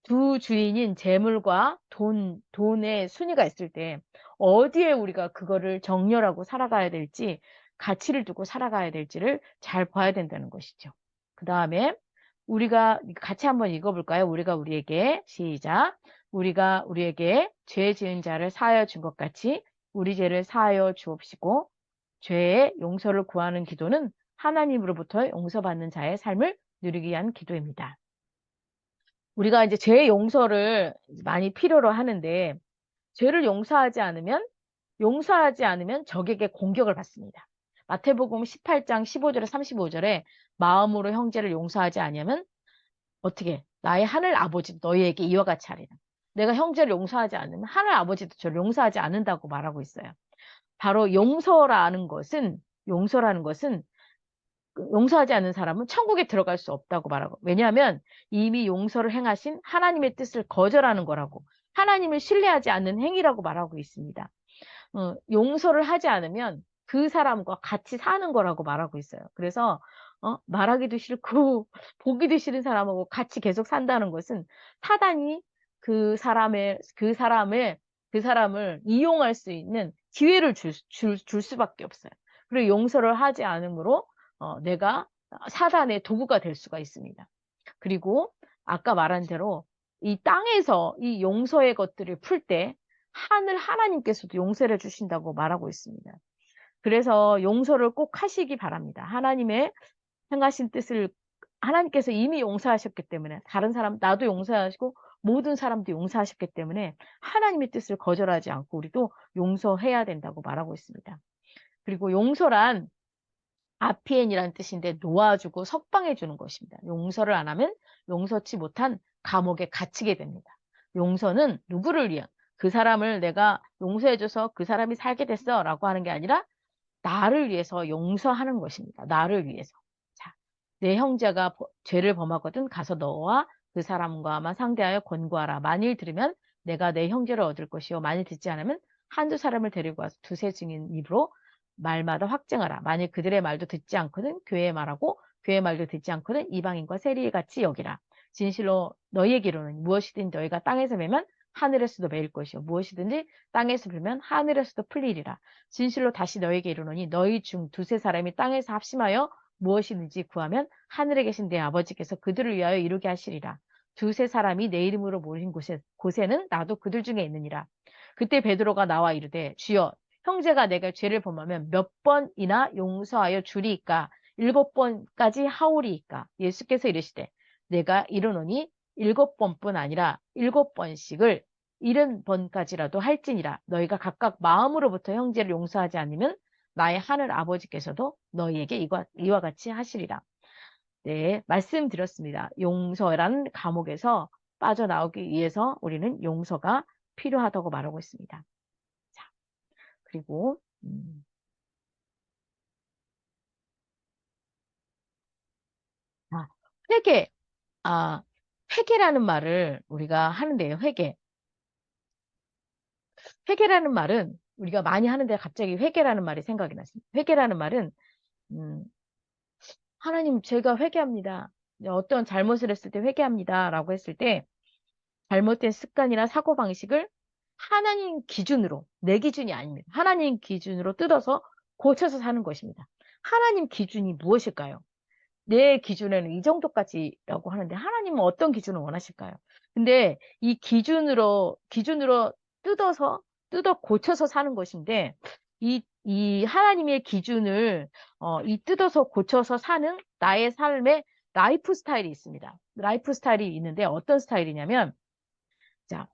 Speaker 1: 두 주인인 재물과 돈의 순위가 있을 때 어디에 우리가 그거를 정렬하고 살아가야 될지 가치를 두고 살아가야 될지를 잘 봐야 된다는 것이죠. 그 다음에 우리가 같이 한번 읽어볼까요? 우리가 우리에게 시작. 우리가 우리에게 죄 지은 자를 사하여 준 것 같이 우리 죄를 사하여 주옵시고 죄의 용서를 구하는 기도는 하나님으로부터 용서받는 자의 삶을 누리기 위한 기도입니다. 우리가 이제 죄의 용서를 많이 필요로 하는데 죄를 용서하지 않으면 적에게 공격을 받습니다. 마태복음 18장 15절에 35절에 마음으로 형제를 용서하지 않으면 어떻게 나의 하늘 아버지도 너희에게 이와 같이 하리라. 내가 형제를 용서하지 않으면 하늘 아버지도 저를 용서하지 않는다고 말하고 있어요. 바로 용서라는 것은 용서하지 않는 사람은 천국에 들어갈 수 없다고 말하고. 왜냐하면 이미 용서를 행하신 하나님의 뜻을 거절하는 거라고. 하나님을 신뢰하지 않는 행위라고 말하고 있습니다. 용서를 하지 않으면 그 사람과 같이 사는 거라고 말하고 있어요. 그래서 말하기도 싫고 보기도 싫은 사람하고 같이 계속 산다는 것은 사단이 그 사람을 이용할 수 있는 기회를 줄 수밖에 없어요. 그리고 용서를 하지 않으므로 내가 사단의 도구가 될 수가 있습니다. 그리고 아까 말한 대로 이 땅에서 이 용서의 것들을 풀 때 하나님께서도 용서를 주신다고 말하고 있습니다. 그래서 용서를 꼭 하시기 바랍니다. 하나님의 행하신 뜻을 하나님께서 이미 용서하셨기 때문에 다른 사람 나도 용서하시고 모든 사람도 용서하셨기 때문에 하나님의 뜻을 거절하지 않고 우리도 용서해야 된다고 말하고 있습니다. 그리고 용서란 아피엔이라는 뜻인데 놓아주고 석방해 주는 것입니다. 용서를 안 하면 용서치 못한 감옥에 갇히게 됩니다. 용서는 누구를 위한 그 사람을 내가 용서해줘서 그 사람이 살게 됐어 라고 하는 게 아니라 나를 위해서 용서하는 것입니다. 나를 위해서. 자, 내 형제가 죄를 범하거든 가서 너와 그 사람과만 상대하여 권고하라. 만일 들으면 내가 내 형제를 얻을 것이요. 만일 듣지 않으면 한두 사람을 데리고 와서 두세 증인 입으로 말마다 확증하라. 만일 그들의 말도 듣지 않거든 교회의 말하고 교회의 말도 듣지 않거든 이방인과 세리같이 여기라. 진실로 너희에게로는 무엇이든 너희가 땅에서 매면 하늘에서도 매일 것이요 무엇이든지 땅에서 풀면 하늘에서도 풀리리라. 진실로 다시 너희에게 이르노니 너희 중 두세 사람이 땅에서 합심하여 무엇이든지 구하면 하늘에 계신 내 아버지께서 그들을 위하여 이루게 하시리라. 두세 사람이 내 이름으로 모인 곳에는 나도 그들 중에 있느니라. 그때 베드로가 나와 이르되 주여 형제가 내가 죄를 범하면 몇 번이나 용서하여 주리이까? 7번까지 하오리이까? 예수께서 이르시되 내가 이르노니 7번뿐 아니라 7번씩을 70번까지라도 할지니라. 너희가 각각 마음으로부터 형제를 용서하지 않으면 나의 하늘 아버지께서도 너희에게 이와 같이 하시리라. 네, 말씀드렸습니다. 용서란 감옥에서 빠져나오기 위해서 우리는 용서가 필요하다고 말하고 있습니다. 자, 그리고 아, 회개. 아, 회개라는 말을 우리가 하는데요. 회개. 회개라는 말은 우리가 많이 하는데 갑자기 회개라는 말이 생각이 났습니다. 회개라는 말은 음, 하나님 제가 회개합니다. 어떤 잘못을 했을 때 회개합니다. 라고 했을 때 잘못된 습관이나 사고방식을 하나님 기준으로, 내 기준이 아닙니다. 하나님 기준으로 뜯어서 고쳐서 사는 것입니다. 하나님 기준이 무엇일까요? 내 기준에는 이 정도까지라고 하는데 하나님은 어떤 기준을 원하실까요? 근데 이 기준으로 뜯어 고쳐서 사는 것인데 이 하나님의 기준을 이 뜯어서 고쳐서 사는 나의 삶의 라이프 스타일이 있습니다. 라이프 스타일이 있는데 어떤 스타일이냐면 자,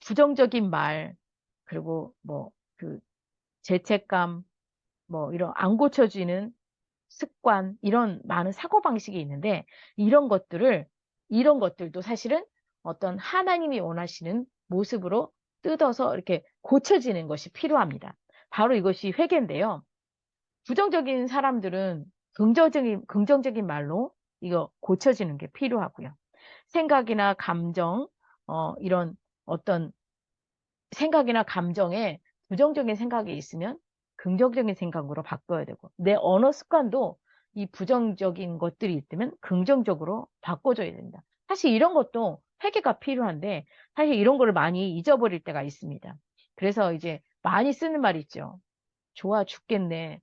Speaker 1: 부정적인 말, 그리고 뭐, 죄책감, 뭐, 이런 안 고쳐지는 습관, 이런 많은 사고방식이 있는데, 이런 것들도 사실은 어떤 하나님이 원하시는 모습으로 뜯어서 이렇게 고쳐지는 것이 필요합니다. 바로 이것이 회개인데요. 부정적인 사람들은 긍정적인 말로 이거 고쳐지는 게 필요하고요. 생각이나 감정, 이런 어떤 생각이나 감정에 부정적인 생각이 있으면 긍정적인 생각으로 바꿔야 되고 내 언어 습관도 이 부정적인 것들이 있으면 긍정적으로 바꿔줘야 됩니다. 사실 이런 것도 회개가 필요한데 사실 이런 거를 많이 잊어버릴 때가 있습니다. 그래서 이제 많이 쓰는 말 있죠. 좋아 죽겠네.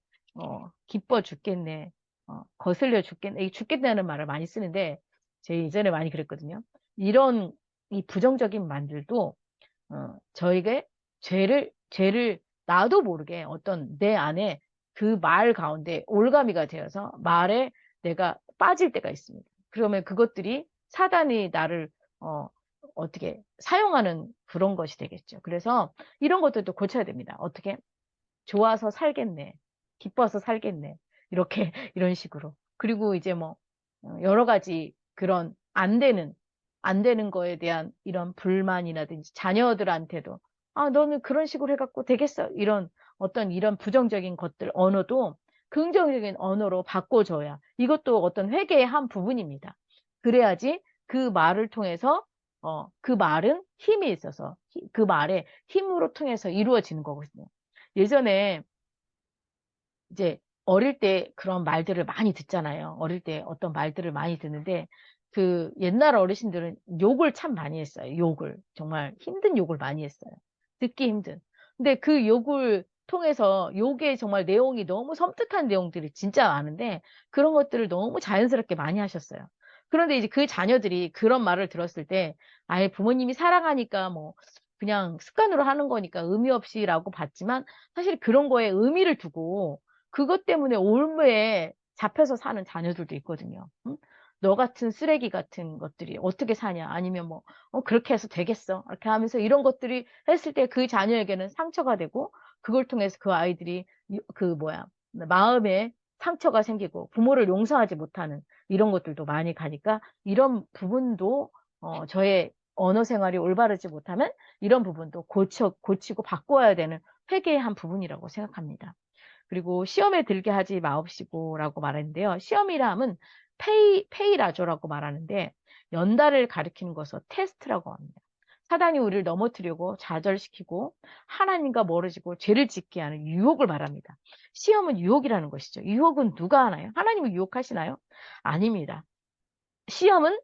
Speaker 1: 기뻐 죽겠네. 거슬려 죽겠네. 이 죽겠다는 말을 많이 쓰는데 제 예전에 많이 그랬거든요. 이런 이 부정적인 말들도 저에게 죄를 나도 모르게 어떤 내 안에 그 말 가운데 올가미가 되어서 말에 내가 빠질 때가 있습니다. 그러면 그것들이 사단이 나를 어떻게 사용하는 그런 것이 되겠죠. 그래서 이런 것들도 고쳐야 됩니다. 어떻게? 좋아서 살겠네. 기뻐서 살겠네. 이렇게, 이런 식으로. 그리고 이제 뭐, 여러 가지 그런 안 되는 거에 대한 이런 불만이라든지 자녀들한테도, 아, 너는 그런 식으로 해갖고 되겠어. 이런 부정적인 것들, 언어도 긍정적인 언어로 바꿔줘야. 이것도 어떤 회개의 한 부분입니다. 그래야지 그 말을 통해서, 그 말은 힘이 있어서, 그 말에 힘으로 통해서 이루어지는 거거든요. 예전에 이제 어릴 때 그런 말들을 많이 듣잖아요. 어릴 때 어떤 말들을 많이 듣는데 그 옛날 어르신들은 욕을 참 많이 했어요. 욕을. 정말 힘든 욕을 많이 했어요. 듣기 힘든. 근데 그 욕을 통해서 욕의 정말 내용이 너무 섬뜩한 내용들이 진짜 많은데 그런 것들을 너무 자연스럽게 많이 하셨어요. 그런데 이제 그 자녀들이 그런 말을 들었을 때 아예 부모님이 사랑하니까 뭐 그냥 습관으로 하는 거니까 의미 없이라고 봤지만 사실 그런 거에 의미를 두고 그것 때문에 올무에 잡혀서 사는 자녀들도 있거든요. 응? 너 같은 쓰레기 같은 것들이 어떻게 사냐? 아니면 뭐, 그렇게 해서 되겠어. 이렇게 하면서 이런 것들이 했을 때 그 자녀에게는 상처가 되고, 그걸 통해서 그 아이들이, 마음에 상처가 생기고, 부모를 용서하지 못하는 이런 것들도 많이 가니까, 이런 부분도, 저의 언어 생활이 올바르지 못하면, 이런 부분도 고치고 바꿔야 되는 회개의 한 부분이라고 생각합니다. 그리고 시험에 들게 하지 마옵시고라고 말했는데요. 시험이라 함은 페이라조라고 말하는데 연달을 가리키는 것을 테스트라고 합니다. 사단이 우리를 넘어뜨리고 좌절시키고 하나님과 멀어지고 죄를 짓게 하는 유혹을 말합니다. 시험은 유혹이라는 것이죠. 유혹은 누가 하나요? 하나님을 유혹하시나요? 아닙니다. 시험은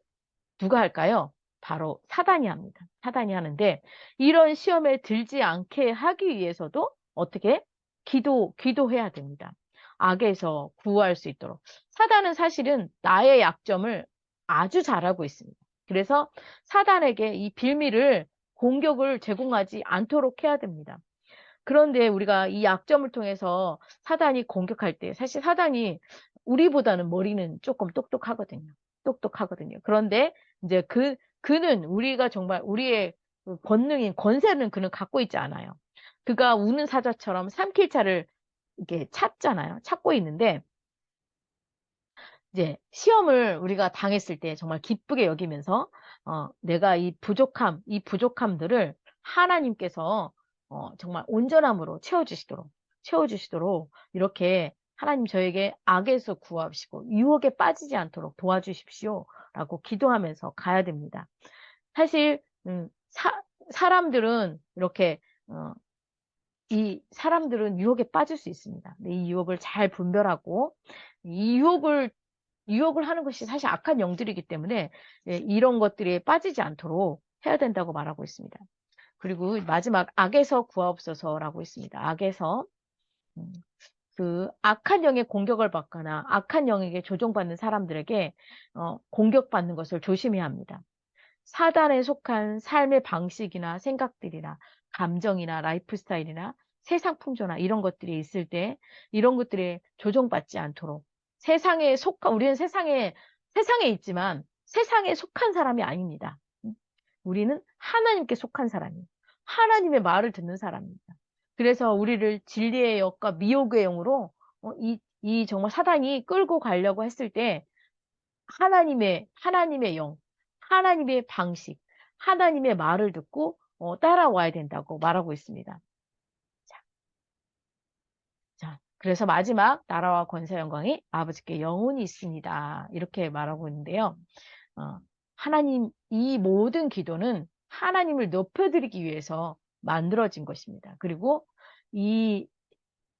Speaker 1: 누가 할까요? 바로 사단이 합니다. 사단이 하는데 이런 시험에 들지 않게 하기 위해서도 어떻게? 기도해야 됩니다. 악에서 구할 수 있도록. 사단은 사실은 나의 약점을 아주 잘하고 있습니다. 그래서 사단에게 이 빌미를 공격을 제공하지 않도록 해야 됩니다. 그런데 우리가 이 약점을 통해서 사단이 공격할 때 사실 사단이 우리보다는 머리는 조금 똑똑하거든요. 똑똑하거든요. 그런데 이제 그는 우리가 정말 우리의 그 권능인 권세는 그는 갖고 있지 않아요. 그가 우는 사자처럼 삼킬 차를 이렇게 찾잖아요. 찾고 있는데 이제 시험을 우리가 당했을 때 정말 기쁘게 여기면서 내가 이 부족함들을 하나님께서 정말 온전함으로 채워주시도록 이렇게 하나님 저에게 악에서 구하시고 유혹에 빠지지 않도록 도와주십시오라고 기도하면서 가야 됩니다. 사실 사람들은 이렇게 사람들은 유혹에 빠질 수 있습니다. 근데 이 유혹을 잘 분별하고 이 유혹을 하는 것이 사실 악한 영들이기 때문에 이런 것들에 빠지지 않도록 해야 된다고 말하고 있습니다. 그리고 마지막 악에서 구하옵소서라고 있습니다. 악에서 그 악한 영의 공격을 받거나 악한 영에게 조종받는 사람들에게 공격받는 것을 조심해야 합니다. 사단에 속한 삶의 방식이나 생각들이나 감정이나 라이프 스타일이나 세상 풍조나 이런 것들이 있을 때 이런 것들에 조종받지 않도록 우리는 세상에 있지만 세상에 속한 사람이 아닙니다. 우리는 하나님께 속한 사람이에요. 하나님의 말을 듣는 사람입니다. 그래서 우리를 진리의 영과 미혹의 영으로 이 정말 사단이 끌고 가려고 했을 때 하나님의 영, 하나님의 방식, 하나님의 말을 듣고 따라와야 된다고 말하고 있습니다. 자, 그래서 마지막 나라와 권세 영광이 아버지께 영원히 있습니다. 이렇게 말하고 있는데요. 하나님 이 모든 기도는 하나님을 높여드리기 위해서 만들어진 것입니다. 그리고 이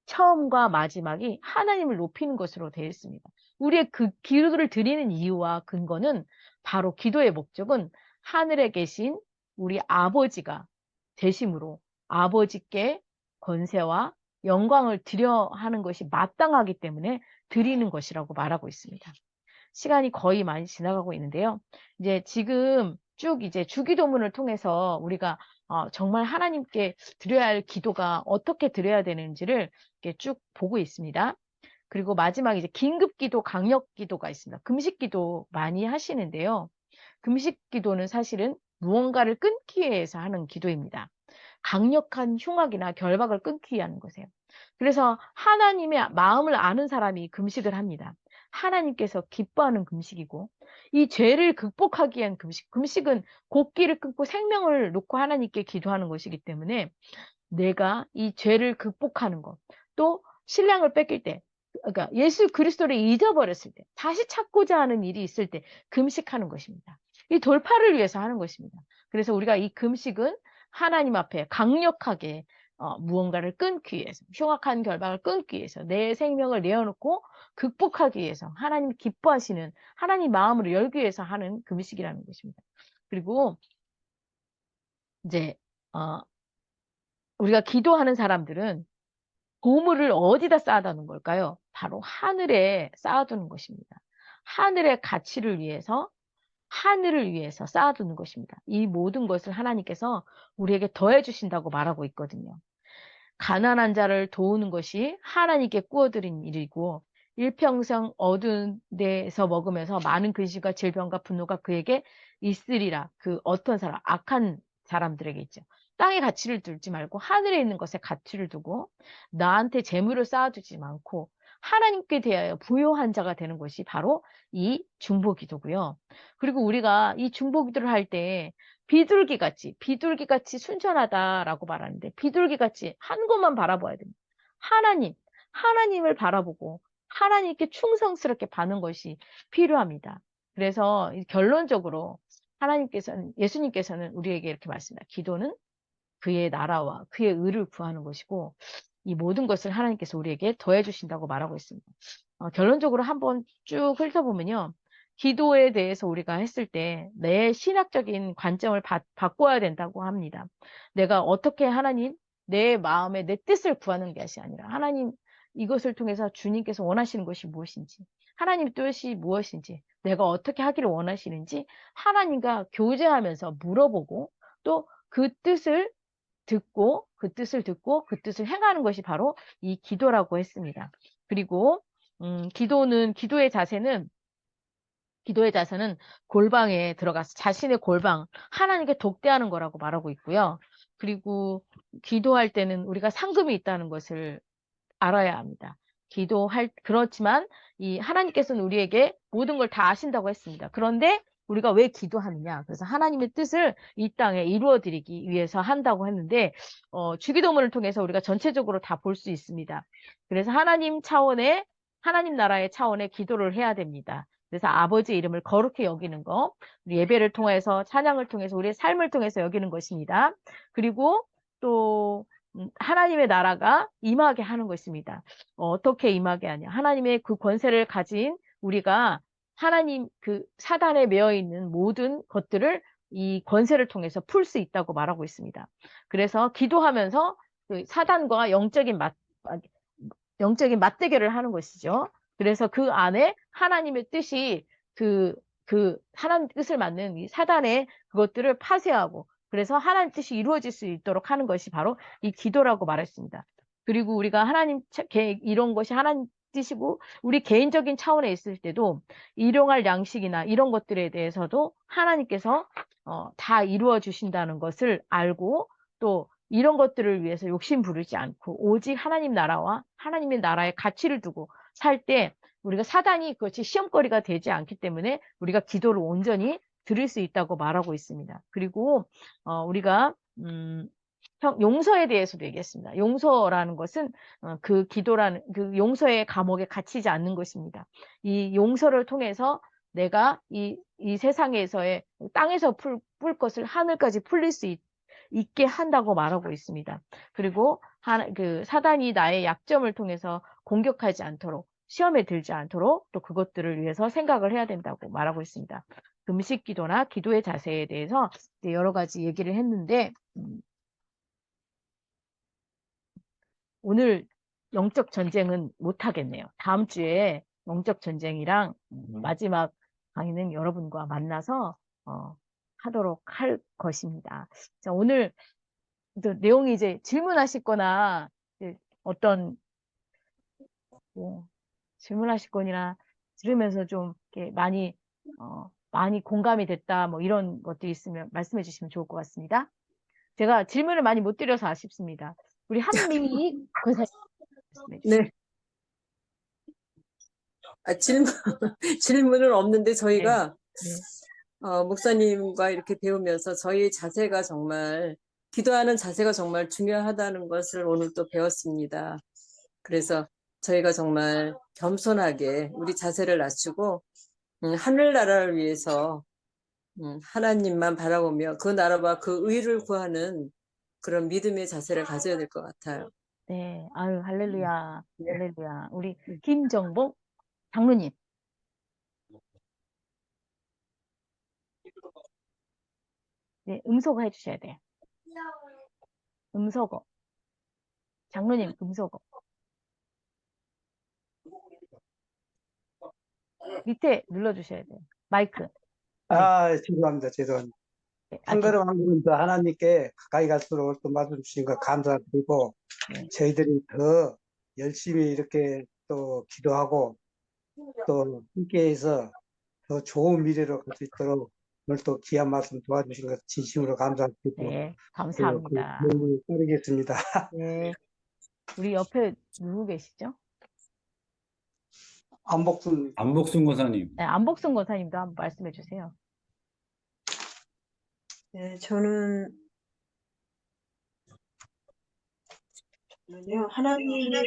Speaker 1: 처음과 마지막이 하나님을 높이는 것으로 되어 있습니다. 우리의 그 기도를 드리는 이유와 근거는 바로 기도의 목적은 하늘에 계신 우리 아버지가 되심으로 아버지께 권세와 영광을 드려 하는 것이 마땅하기 때문에 드리는 것이라고 말하고 있습니다. 시간이 거의 많이 지나가고 있는데요. 이제 지금 쭉 이제 주기도문을 통해서 우리가 정말 하나님께 드려야 할 기도가 어떻게 드려야 되는지를 이렇게 쭉 보고 있습니다. 그리고 마지막 이제 긴급 기도, 강력 기도가 있습니다. 금식 기도 많이 하시는데요. 금식 기도는 사실은 무언가를 끊기 위해서 하는 기도입니다. 강력한 흉악이나 결박을 끊기 위한 것이에요. 그래서 하나님의 마음을 아는 사람이 금식을 합니다. 하나님께서 기뻐하는 금식이고 이 죄를 극복하기 위한 금식은 곡기를 끊고 생명을 놓고 하나님께 기도하는 것이기 때문에 내가 이 죄를 극복하는 것, 또 신랑을 뺏길 때, 그러니까 예수 그리스도를 잊어버렸을 때, 다시 찾고자 하는 일이 있을 때 금식하는 것입니다. 이 돌파를 위해서 하는 것입니다. 그래서 우리가 이 금식은 하나님 앞에 강력하게 무언가를 끊기 위해서, 흉악한 결박을 끊기 위해서, 내 생명을 내어놓고 극복하기 위해서, 하나님 기뻐하시는, 하나님 마음으로 열기 위해서 하는 금식이라는 것입니다. 그리고 이제 우리가 기도하는 사람들은 보물을 어디다 쌓아두는 걸까요? 바로 하늘에 쌓아두는 것입니다. 하늘의 가치를 위해서, 하늘을 위해서 쌓아두는 것입니다. 이 모든 것을 하나님께서 우리에게 더해 주신다고 말하고 있거든요. 가난한 자를 도우는 것이 하나님께 꾸어드린 일이고 일평생 어두운 데서 먹으면서 많은 근심과 질병과 분노가 그에게 있으리라. 그 어떤 사람, 악한 사람들에게 있죠. 땅에 가치를 두지 말고 하늘에 있는 것에 가치를 두고 나한테 재물을 쌓아두지 않고 하나님께 대하여 부요한 자가 되는 것이 바로 이 중보기도고요. 그리고 우리가 이 중보기도를 할 때 비둘기같이 순전하다라고 말하는데 비둘기같이 한 곳만 바라봐야 됩니다. 하나님을 바라보고 하나님께 충성스럽게 받는 것이 필요합니다. 그래서 결론적으로 예수님께서는 우리에게 이렇게 말씀합니다. 기도는 그의 나라와 그의 의를 구하는 것이고 이 모든 것을 하나님께서 우리에게 더해 주신다고 말하고 있습니다. 결론적으로 한번 쭉 훑어보면요. 기도에 대해서 우리가 했을 때 내 신학적인 관점을 바꿔야 된다고 합니다. 내가 어떻게 내 마음에 내 뜻을 구하는 것이 아니라 하나님 이것을 통해서 주님께서 원하시는 것이 무엇인지 하나님 뜻이 무엇인지 내가 어떻게 하기를 원하시는지 하나님과 교제하면서 물어보고 또 그 뜻을 듣고 그 뜻을 행하는 것이 바로 이 기도라고 했습니다. 그리고 기도의 자세는 골방에 들어가서 자신의 골방, 하나님께 독대하는 거라고 말하고 있고요. 그리고 기도할 때는 우리가 상급이 있다는 것을 알아야 합니다. 그렇지만 이 하나님께서는 우리에게 모든 걸 다 아신다고 했습니다. 그런데 우리가 왜 기도하느냐? 그래서 하나님의 뜻을 이 땅에 이루어 드리기 위해서 한다고 했는데, 주기도문을 통해서 우리가 전체적으로 다 볼 수 있습니다. 그래서 하나님 나라의 차원의 기도를 해야 됩니다. 그래서 아버지 이름을 거룩히 여기는 거, 우리 예배를 통해서, 찬양을 통해서, 우리의 삶을 통해서 여기는 것입니다. 그리고 또 하나님의 나라가 임하게 하는 것입니다. 어떻게 임하게 하냐? 하나님의 그 권세를 가진 우리가 하나님 그 사단에 매여 있는 모든 것들을 이 권세를 통해서 풀 수 있다고 말하고 있습니다. 그래서 기도하면서 그 사단과 영적인 맞대결을 하는 것이죠. 그래서 그 안에 하나님의 뜻이 하나님 뜻을 맞는 이 사단의 그것들을 파쇄하고 그래서 하나님 뜻이 이루어질 수 있도록 하는 것이 바로 이 기도라고 말했습니다. 그리고 우리가 이런 것이 하나님 뜻이고 우리 개인적인 차원에 있을 때도 일용할 양식이나 이런 것들에 대해서도 하나님께서 다 이루어 주신다는 것을 알고 또 이런 것들을 위해서 욕심 부르지 않고 오직 하나님 나라와 하나님의 나라의 가치를 두고 살 때 우리가 사단이 그것이 시험거리가 되지 않기 때문에 우리가 기도를 온전히 드릴 수 있다고 말하고 있습니다. 그리고 우리가 용서에 대해서도 얘기했습니다. 용서라는 것은 그 용서의 감옥에 갇히지 않는 것입니다. 이 용서를 통해서 내가 이 세상에서의 땅에서 풀 것을 하늘까지 풀릴 수 있게 한다고 말하고 있습니다. 그리고 사단이 나의 약점을 통해서 공격하지 않도록 시험에 들지 않도록 또 그것들을 위해서 생각을 해야 된다고 말하고 있습니다. 금식 기도나 기도의 자세에 대해서 여러 가지 얘기를 했는데 오늘 영적 전쟁은 못 하겠네요. 다음 주에 영적 전쟁이랑 마지막 강의는 여러분과 만나서 하도록 할 것입니다. 자, 오늘 내용이 이제 질문하실 거나 어떤 질문하실 거나 들으면서 좀 이렇게 많이 공감이 됐다 뭐 이런 것들이 있으면 말씀해 주시면 좋을 것 같습니다. 제가 질문을 많이 못 드려서 아쉽습니다. 우리 한미 권사님 말씀해 주시죠.
Speaker 2: 네. 질문은 없는데 저희가
Speaker 1: 네.
Speaker 2: 목사님과 이렇게 배우면서 저희 자세가 정말 기도하는 자세가 정말 중요하다는 것을 오늘 또 배웠습니다. 그래서 저희가 정말 겸손하게 우리 자세를 낮추고 하늘나라를 위해서 하나님만 바라보며 그 나라와 그 의를 구하는 그런 믿음의 자세를 가져야 될 것 같아요.
Speaker 1: 네, 아유, 할렐루야,
Speaker 2: 네.
Speaker 1: 할렐루야. 우리 김정복 장로님. 네, 음소거 해주셔야 돼요. 음소거. 장로님, 음소거. 밑에 눌러주셔야 돼요. 마이크.
Speaker 3: 죄송합니다. 죄송합니다.
Speaker 1: 네,
Speaker 3: 한 걸음 한 걸음 더 하나님께 가까이 갈수록 또 말씀 주신 거 감사드리고,
Speaker 1: 네.
Speaker 3: 저희들이 더 열심히 이렇게 또 기도하고, 또 함께해서 더 좋은 미래로 갈 수 있도록 오늘 또 귀한 말씀 도와주신 것 진심으로 감사드리고,
Speaker 1: 네, 감사합니다.
Speaker 3: 그 도움을 따르겠습니다.
Speaker 1: 네. 우리 옆에 누구 계시죠?
Speaker 3: 안복순
Speaker 4: 권사님.
Speaker 1: 네, 안복순 권사님도 한번 말씀해 주세요.
Speaker 5: 네, 저는 하나님이
Speaker 1: 네.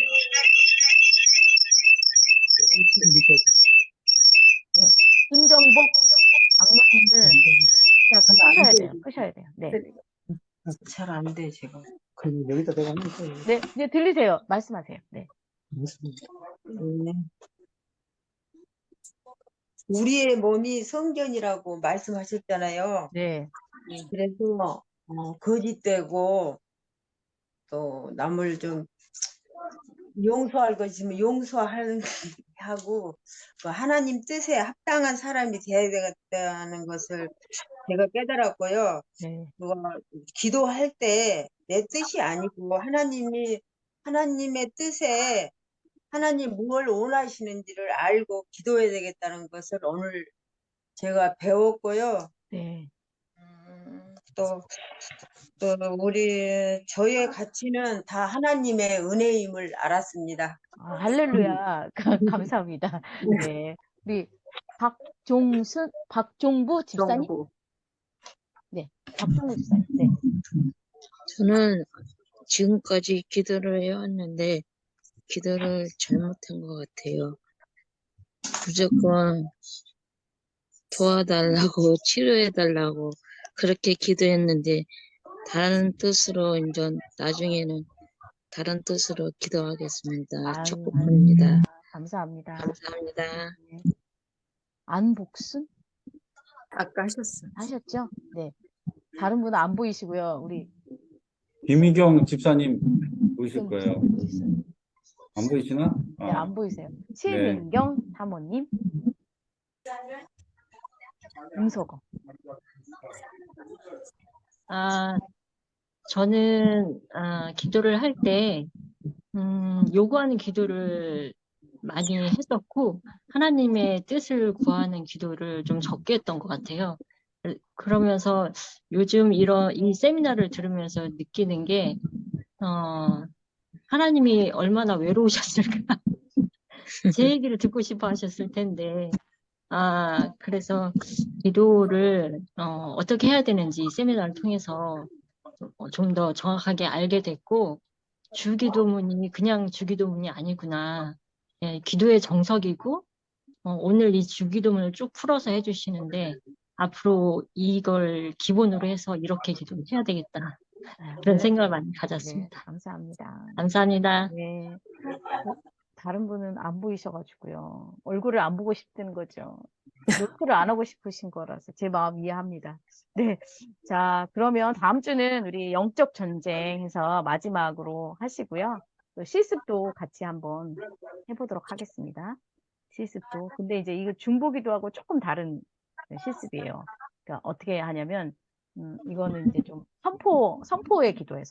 Speaker 1: 김정복 장로님을 끄셔야 돼요. 끄셔야 돼요. 네.
Speaker 5: 잘 안 돼, 제가.
Speaker 3: 그럼 여기다 내가 하는 거예요.
Speaker 1: 네, 이제 들리세요. 말씀하세요. 네.
Speaker 5: 네. 우리의 몸이 성전이라고 말씀하셨잖아요.
Speaker 1: 네.
Speaker 5: 그래서 거짓되고 또 남을 좀 용서할 것이면 용서하는 하고 그 하나님 뜻에 합당한 사람이 되어야 되겠다는 것을 제가 깨달았고요.
Speaker 1: 네.
Speaker 5: 그거 기도할 때 내 뜻이 아니고 하나님의 뜻에 하나님 뭘 원하시는지를 알고 기도해야 되겠다는 것을 오늘 제가 배웠고요.
Speaker 1: 네.
Speaker 5: 또 저의 가치는 다 하나님의 은혜임을 알았습니다.
Speaker 1: 할렐루야. 감사합니다. 네. 우리 박종부 집사님?
Speaker 2: 정부.
Speaker 1: 네. 박종부 집사님. 네.
Speaker 4: 저는 지금까지 기도를 해왔는데 기도를 잘못한 것 같아요. 무조건 도와달라고 치료해달라고 그렇게 기도했는데 다른 뜻으로 이제 나중에는 다른 뜻으로 기도하겠습니다.
Speaker 1: 아유,
Speaker 4: 축복합니다.
Speaker 1: 감사합니다.
Speaker 4: 감사합니다.
Speaker 1: 네. 안복순
Speaker 2: 아까 하셨어요.
Speaker 1: 하셨죠? 네. 다른 분은 안 보이시고요. 우리
Speaker 6: 김희경 집사님 보이실
Speaker 1: 좀
Speaker 6: 거예요.
Speaker 1: 보여주세요.
Speaker 6: 안 보이시나?
Speaker 1: 네, 안 보이세요. 최민경 사모님, 음소거.
Speaker 7: 저는 기도를 할 때 요구하는 기도를 많이 했었고 하나님의 뜻을 구하는 기도를 좀 적게 했던 것 같아요. 그러면서 요즘 이 세미나를 들으면서 느끼는 게 하나님이 얼마나 외로우셨을까. 제 얘기를 듣고 싶어 하셨을 텐데 그래서 기도를 어떻게 해야 되는지 이 세미나를 통해서 좀 더 정확하게 알게 됐고 주기도문이 그냥 주기도문이 아니구나. 예, 기도의 정석이고 오늘 이 주기도문을 쭉 풀어서 해주시는데 앞으로 이걸 기본으로 해서 이렇게 기도를 해야 되겠다. 그런 생각을 많이
Speaker 1: 네,
Speaker 7: 가졌습니다.
Speaker 1: 감사합니다.
Speaker 7: 감사합니다.
Speaker 1: 네. 다른 분은 안 보이셔가지고요. 얼굴을 안 보고 싶다는 거죠. 노크를 안 하고 싶으신 거라서 제 마음 이해합니다. 네. 자, 그러면 다음 주는 우리 영적 전쟁에서 마지막으로 하시고요. 또 실습도 같이 한번 해보도록 하겠습니다. 실습도. 근데 이제 이거 중보기도하고 조금 다른 실습이에요. 그러니까 어떻게 하냐면, 이거는 이제 좀 선포의 기도예요.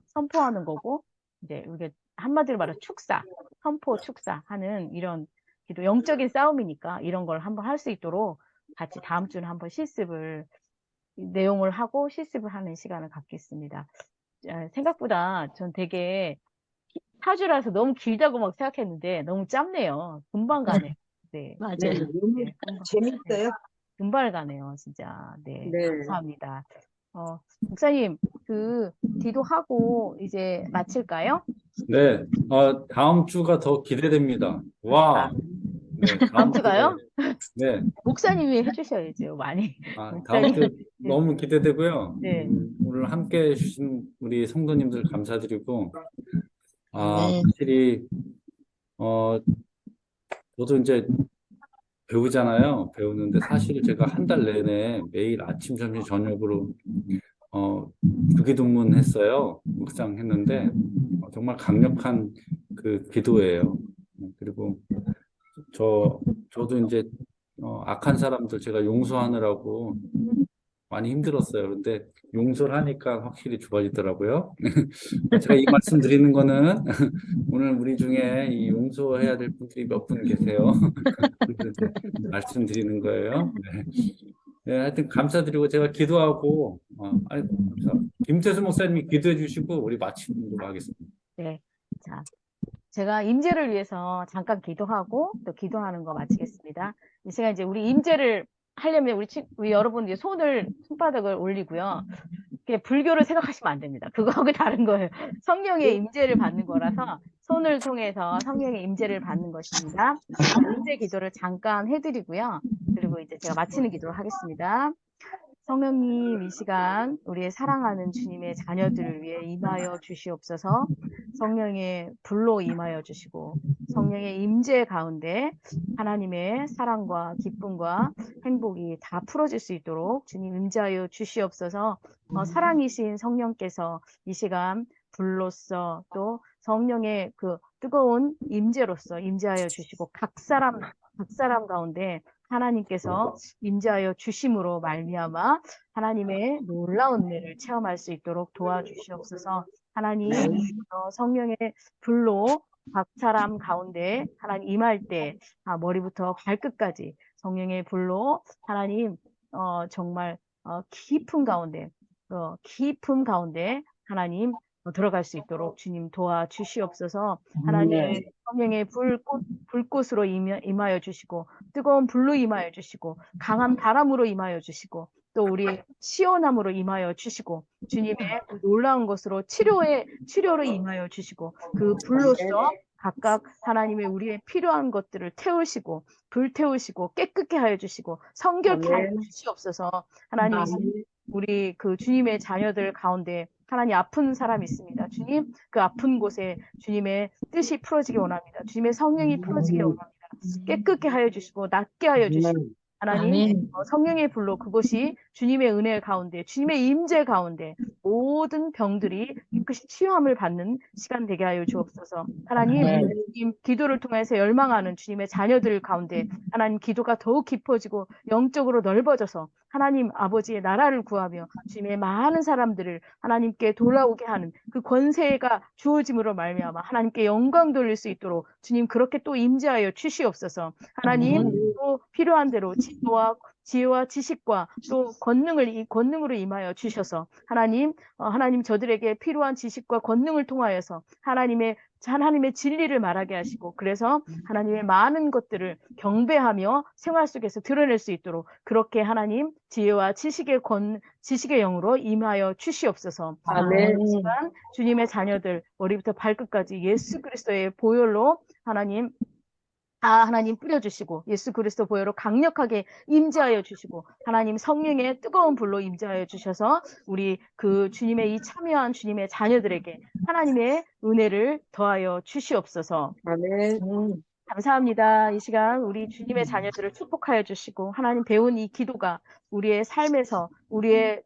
Speaker 1: 선포하는 거고, 이제 우리가 한마디로 말해서 선포 축사하는 이런 기도, 영적인 싸움이니까 이런 걸 한번 할 수 있도록 같이 다음 주는 한번 내용을 하고 실습을 하는 시간을 갖겠습니다. 생각보다 전 되게 4주라서 너무 길다고 막 생각했는데 너무 짧네요. 금방 가네요. 네.
Speaker 7: 맞아요.
Speaker 5: 너무
Speaker 1: 네,
Speaker 5: 재밌어요.
Speaker 1: 금방 가네요, 진짜. 네,
Speaker 2: 네.
Speaker 1: 감사합니다. 목사님, 기도하고 이제 마칠까요?
Speaker 6: 네, 다음 주가 더 기대됩니다. 와, 네,
Speaker 1: 다음 주가요?
Speaker 6: 네,
Speaker 1: 목사님이 해주셔야죠, 많이.
Speaker 6: 다음 주
Speaker 1: 목사님.
Speaker 6: 너무 기대되고요.
Speaker 1: 네.
Speaker 6: 오늘 함께 해주신 우리 성도님들 감사드리고,
Speaker 4: 네.
Speaker 6: 확실히, 저도 이제 배우는데 사실 제가 한 달 내내 매일 아침, 점심, 저녁으로 주기도문 했어요. 묵상했는데 정말 강력한 그 기도예요. 그리고 저도 이제 악한 사람들 제가 용서하느라고 많이 힘들었어요. 근데 용서를 하니까 확실히 좋아지더라고요. 제가 이 말씀 드리는 거는 오늘 우리 중에 이 용서해야 될 분들이 몇 분 계세요. 그래서 말씀드리는 거예요. 네. 네, 하여튼 감사드리고 제가 기도하고 김태수 목사님이 기도해 주시고 우리 마치도록 하겠습니다.
Speaker 1: 네. 자, 제가 임재를 위해서 잠깐 기도하고 또 기도하는 거 마치겠습니다. 이 시간 이제 우리 임재를 하려면 우리 여러분 이제 손바닥을 올리고요. 이렇게 불교를 생각하시면 안 됩니다. 그거하고 다른 거예요. 성령의 임재를 받는 거라서 손을 통해서 성령의 임재를 받는 것입니다. 임재 기도를 잠깐 해드리고요. 그리고 이제 제가 마치는 기도를 하겠습니다. 성령님, 이 시간 우리의 사랑하는 주님의 자녀들을 위해 임하여 주시옵소서. 성령의 불로 임하여 주시고 성령의 임재 가운데 하나님의 사랑과 기쁨과 행복이 다 풀어질 수 있도록 주님 임재하여 주시옵소서. 사랑이신 성령께서 이 시간 불로써 또 성령의 그 뜨거운 임재로서 임재하여 주시고 각 사람 가운데 하나님께서 임재하여 주심으로 말미암아 하나님의 놀라운 은혜를 체험할 수 있도록 도와주시옵소서. 하나님, 성령의 불로 각 사람 가운데 하나님 임할 때 머리부터 발끝까지 성령의 불로 하나님 정말 깊은 가운데 하나님 들어갈 수 있도록 주님 도와주시옵소서. 하나님 성령의 불꽃으로 임하여 주시고 뜨거운 불로 임하여 주시고 강한 바람으로 임하여 주시고 또 우리의 시원함으로 임하여 주시고 주님의 그 놀라운 것으로 치료로 임하여 주시고 그 불로서 각각 하나님의 우리의 필요한 것들을 태우시고 불태우시고 깨끗게 하여 주시고 성결케 하여 주시옵소서. 하나님 우리 그 주님의 자녀들 가운데 하나님 아픈 사람이 있습니다. 주님 그 아픈 곳에 주님의 뜻이 풀어지기 원합니다. 주님의 성령이 풀어지기 원합니다. 깨끗게 하여 주시고 낫게 하여 주시고 하나님
Speaker 7: 아멘.
Speaker 1: 성령의 불로 그곳이 주님의 은혜 가운데 주님의 임재 가운데 모든 병들이 깨끗이 치유함을 받는 시간 되게 하여 주옵소서. 하나님 주님 기도를 통해서 열망하는 주님의 자녀들 가운데 하나님 기도가 더욱 깊어지고 영적으로 넓어져서 하나님 아버지의 나라를 구하며 주님의 많은 사람들을 하나님께 돌아오게 하는 그 권세가 주어짐으로 말미암아 하나님께 영광 돌릴 수 있도록 주님 그렇게 또 임재하여 주시옵소서. 하나님 또 필요한 대로 지혜와 지식과 또 권능으로 임하여 주셔서 하나님 저들에게 필요한 지식과 권능을 통하여서 하나님의 진리를 말하게 하시고 그래서 하나님의 많은 것들을 경배하며 생활 속에서 드러낼 수 있도록 그렇게 하나님 지혜와 지식의 영으로 임하여 주시옵소서.
Speaker 2: 아멘.
Speaker 1: 이 시간 주님의 자녀들 머리부터 발끝까지 예수 그리스도의 보혈로 하나님 뿌려주시고 예수 그리스도 보혈로 강력하게 임재하여 주시고 하나님 성령의 뜨거운 불로 임재하여 주셔서 우리 그 주님의 이 참여한 주님의 자녀들에게 하나님의 은혜를 더하여 주시옵소서.
Speaker 2: 아멘.
Speaker 1: 감사합니다. 이 시간 우리 주님의 자녀들을 축복하여 주시고 하나님 배운 이 기도가 우리의 삶에서 우리의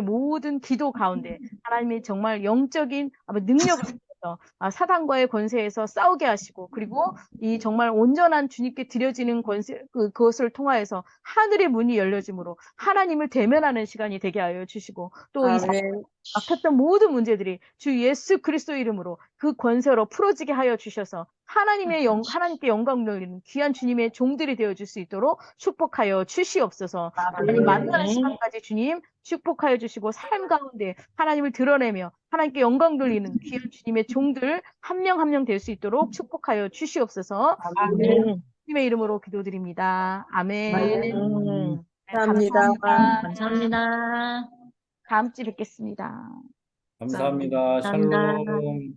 Speaker 1: 모든 기도 가운데 하나님이 정말 영적인 능력을 주셔서 사단과의 권세에서 싸우게 하시고 그리고 이 정말 온전한 주님께 드려지는 권세 그것을 통하여서 하늘의 문이 열려짐으로 하나님을 대면하는 시간이 되게 하여 주시고 또 이
Speaker 2: 아멘.
Speaker 1: 막혔던 모든 문제들이 주 예수 그리스도 이름으로 그 권세로 풀어지게 하여 주셔서 하나님께 영광 돌리는 귀한 주님의 종들이 되어줄 수 있도록 축복하여 주시옵소서. 하나님 만나는 시간까지 주님 축복하여 주시고 삶 가운데 하나님을 드러내며 하나님께 영광 돌리는 귀한 주님의 종들 한 명 한 명 될 수 있도록 축복하여 주시옵소서. 주님의 이름으로 기도드립니다. 아멘.
Speaker 2: 감사합니다.
Speaker 7: 감사합니다.
Speaker 1: 다음 주에 뵙겠습니다.
Speaker 6: 감사합니다.
Speaker 7: 감사합니다.
Speaker 6: 샬롬.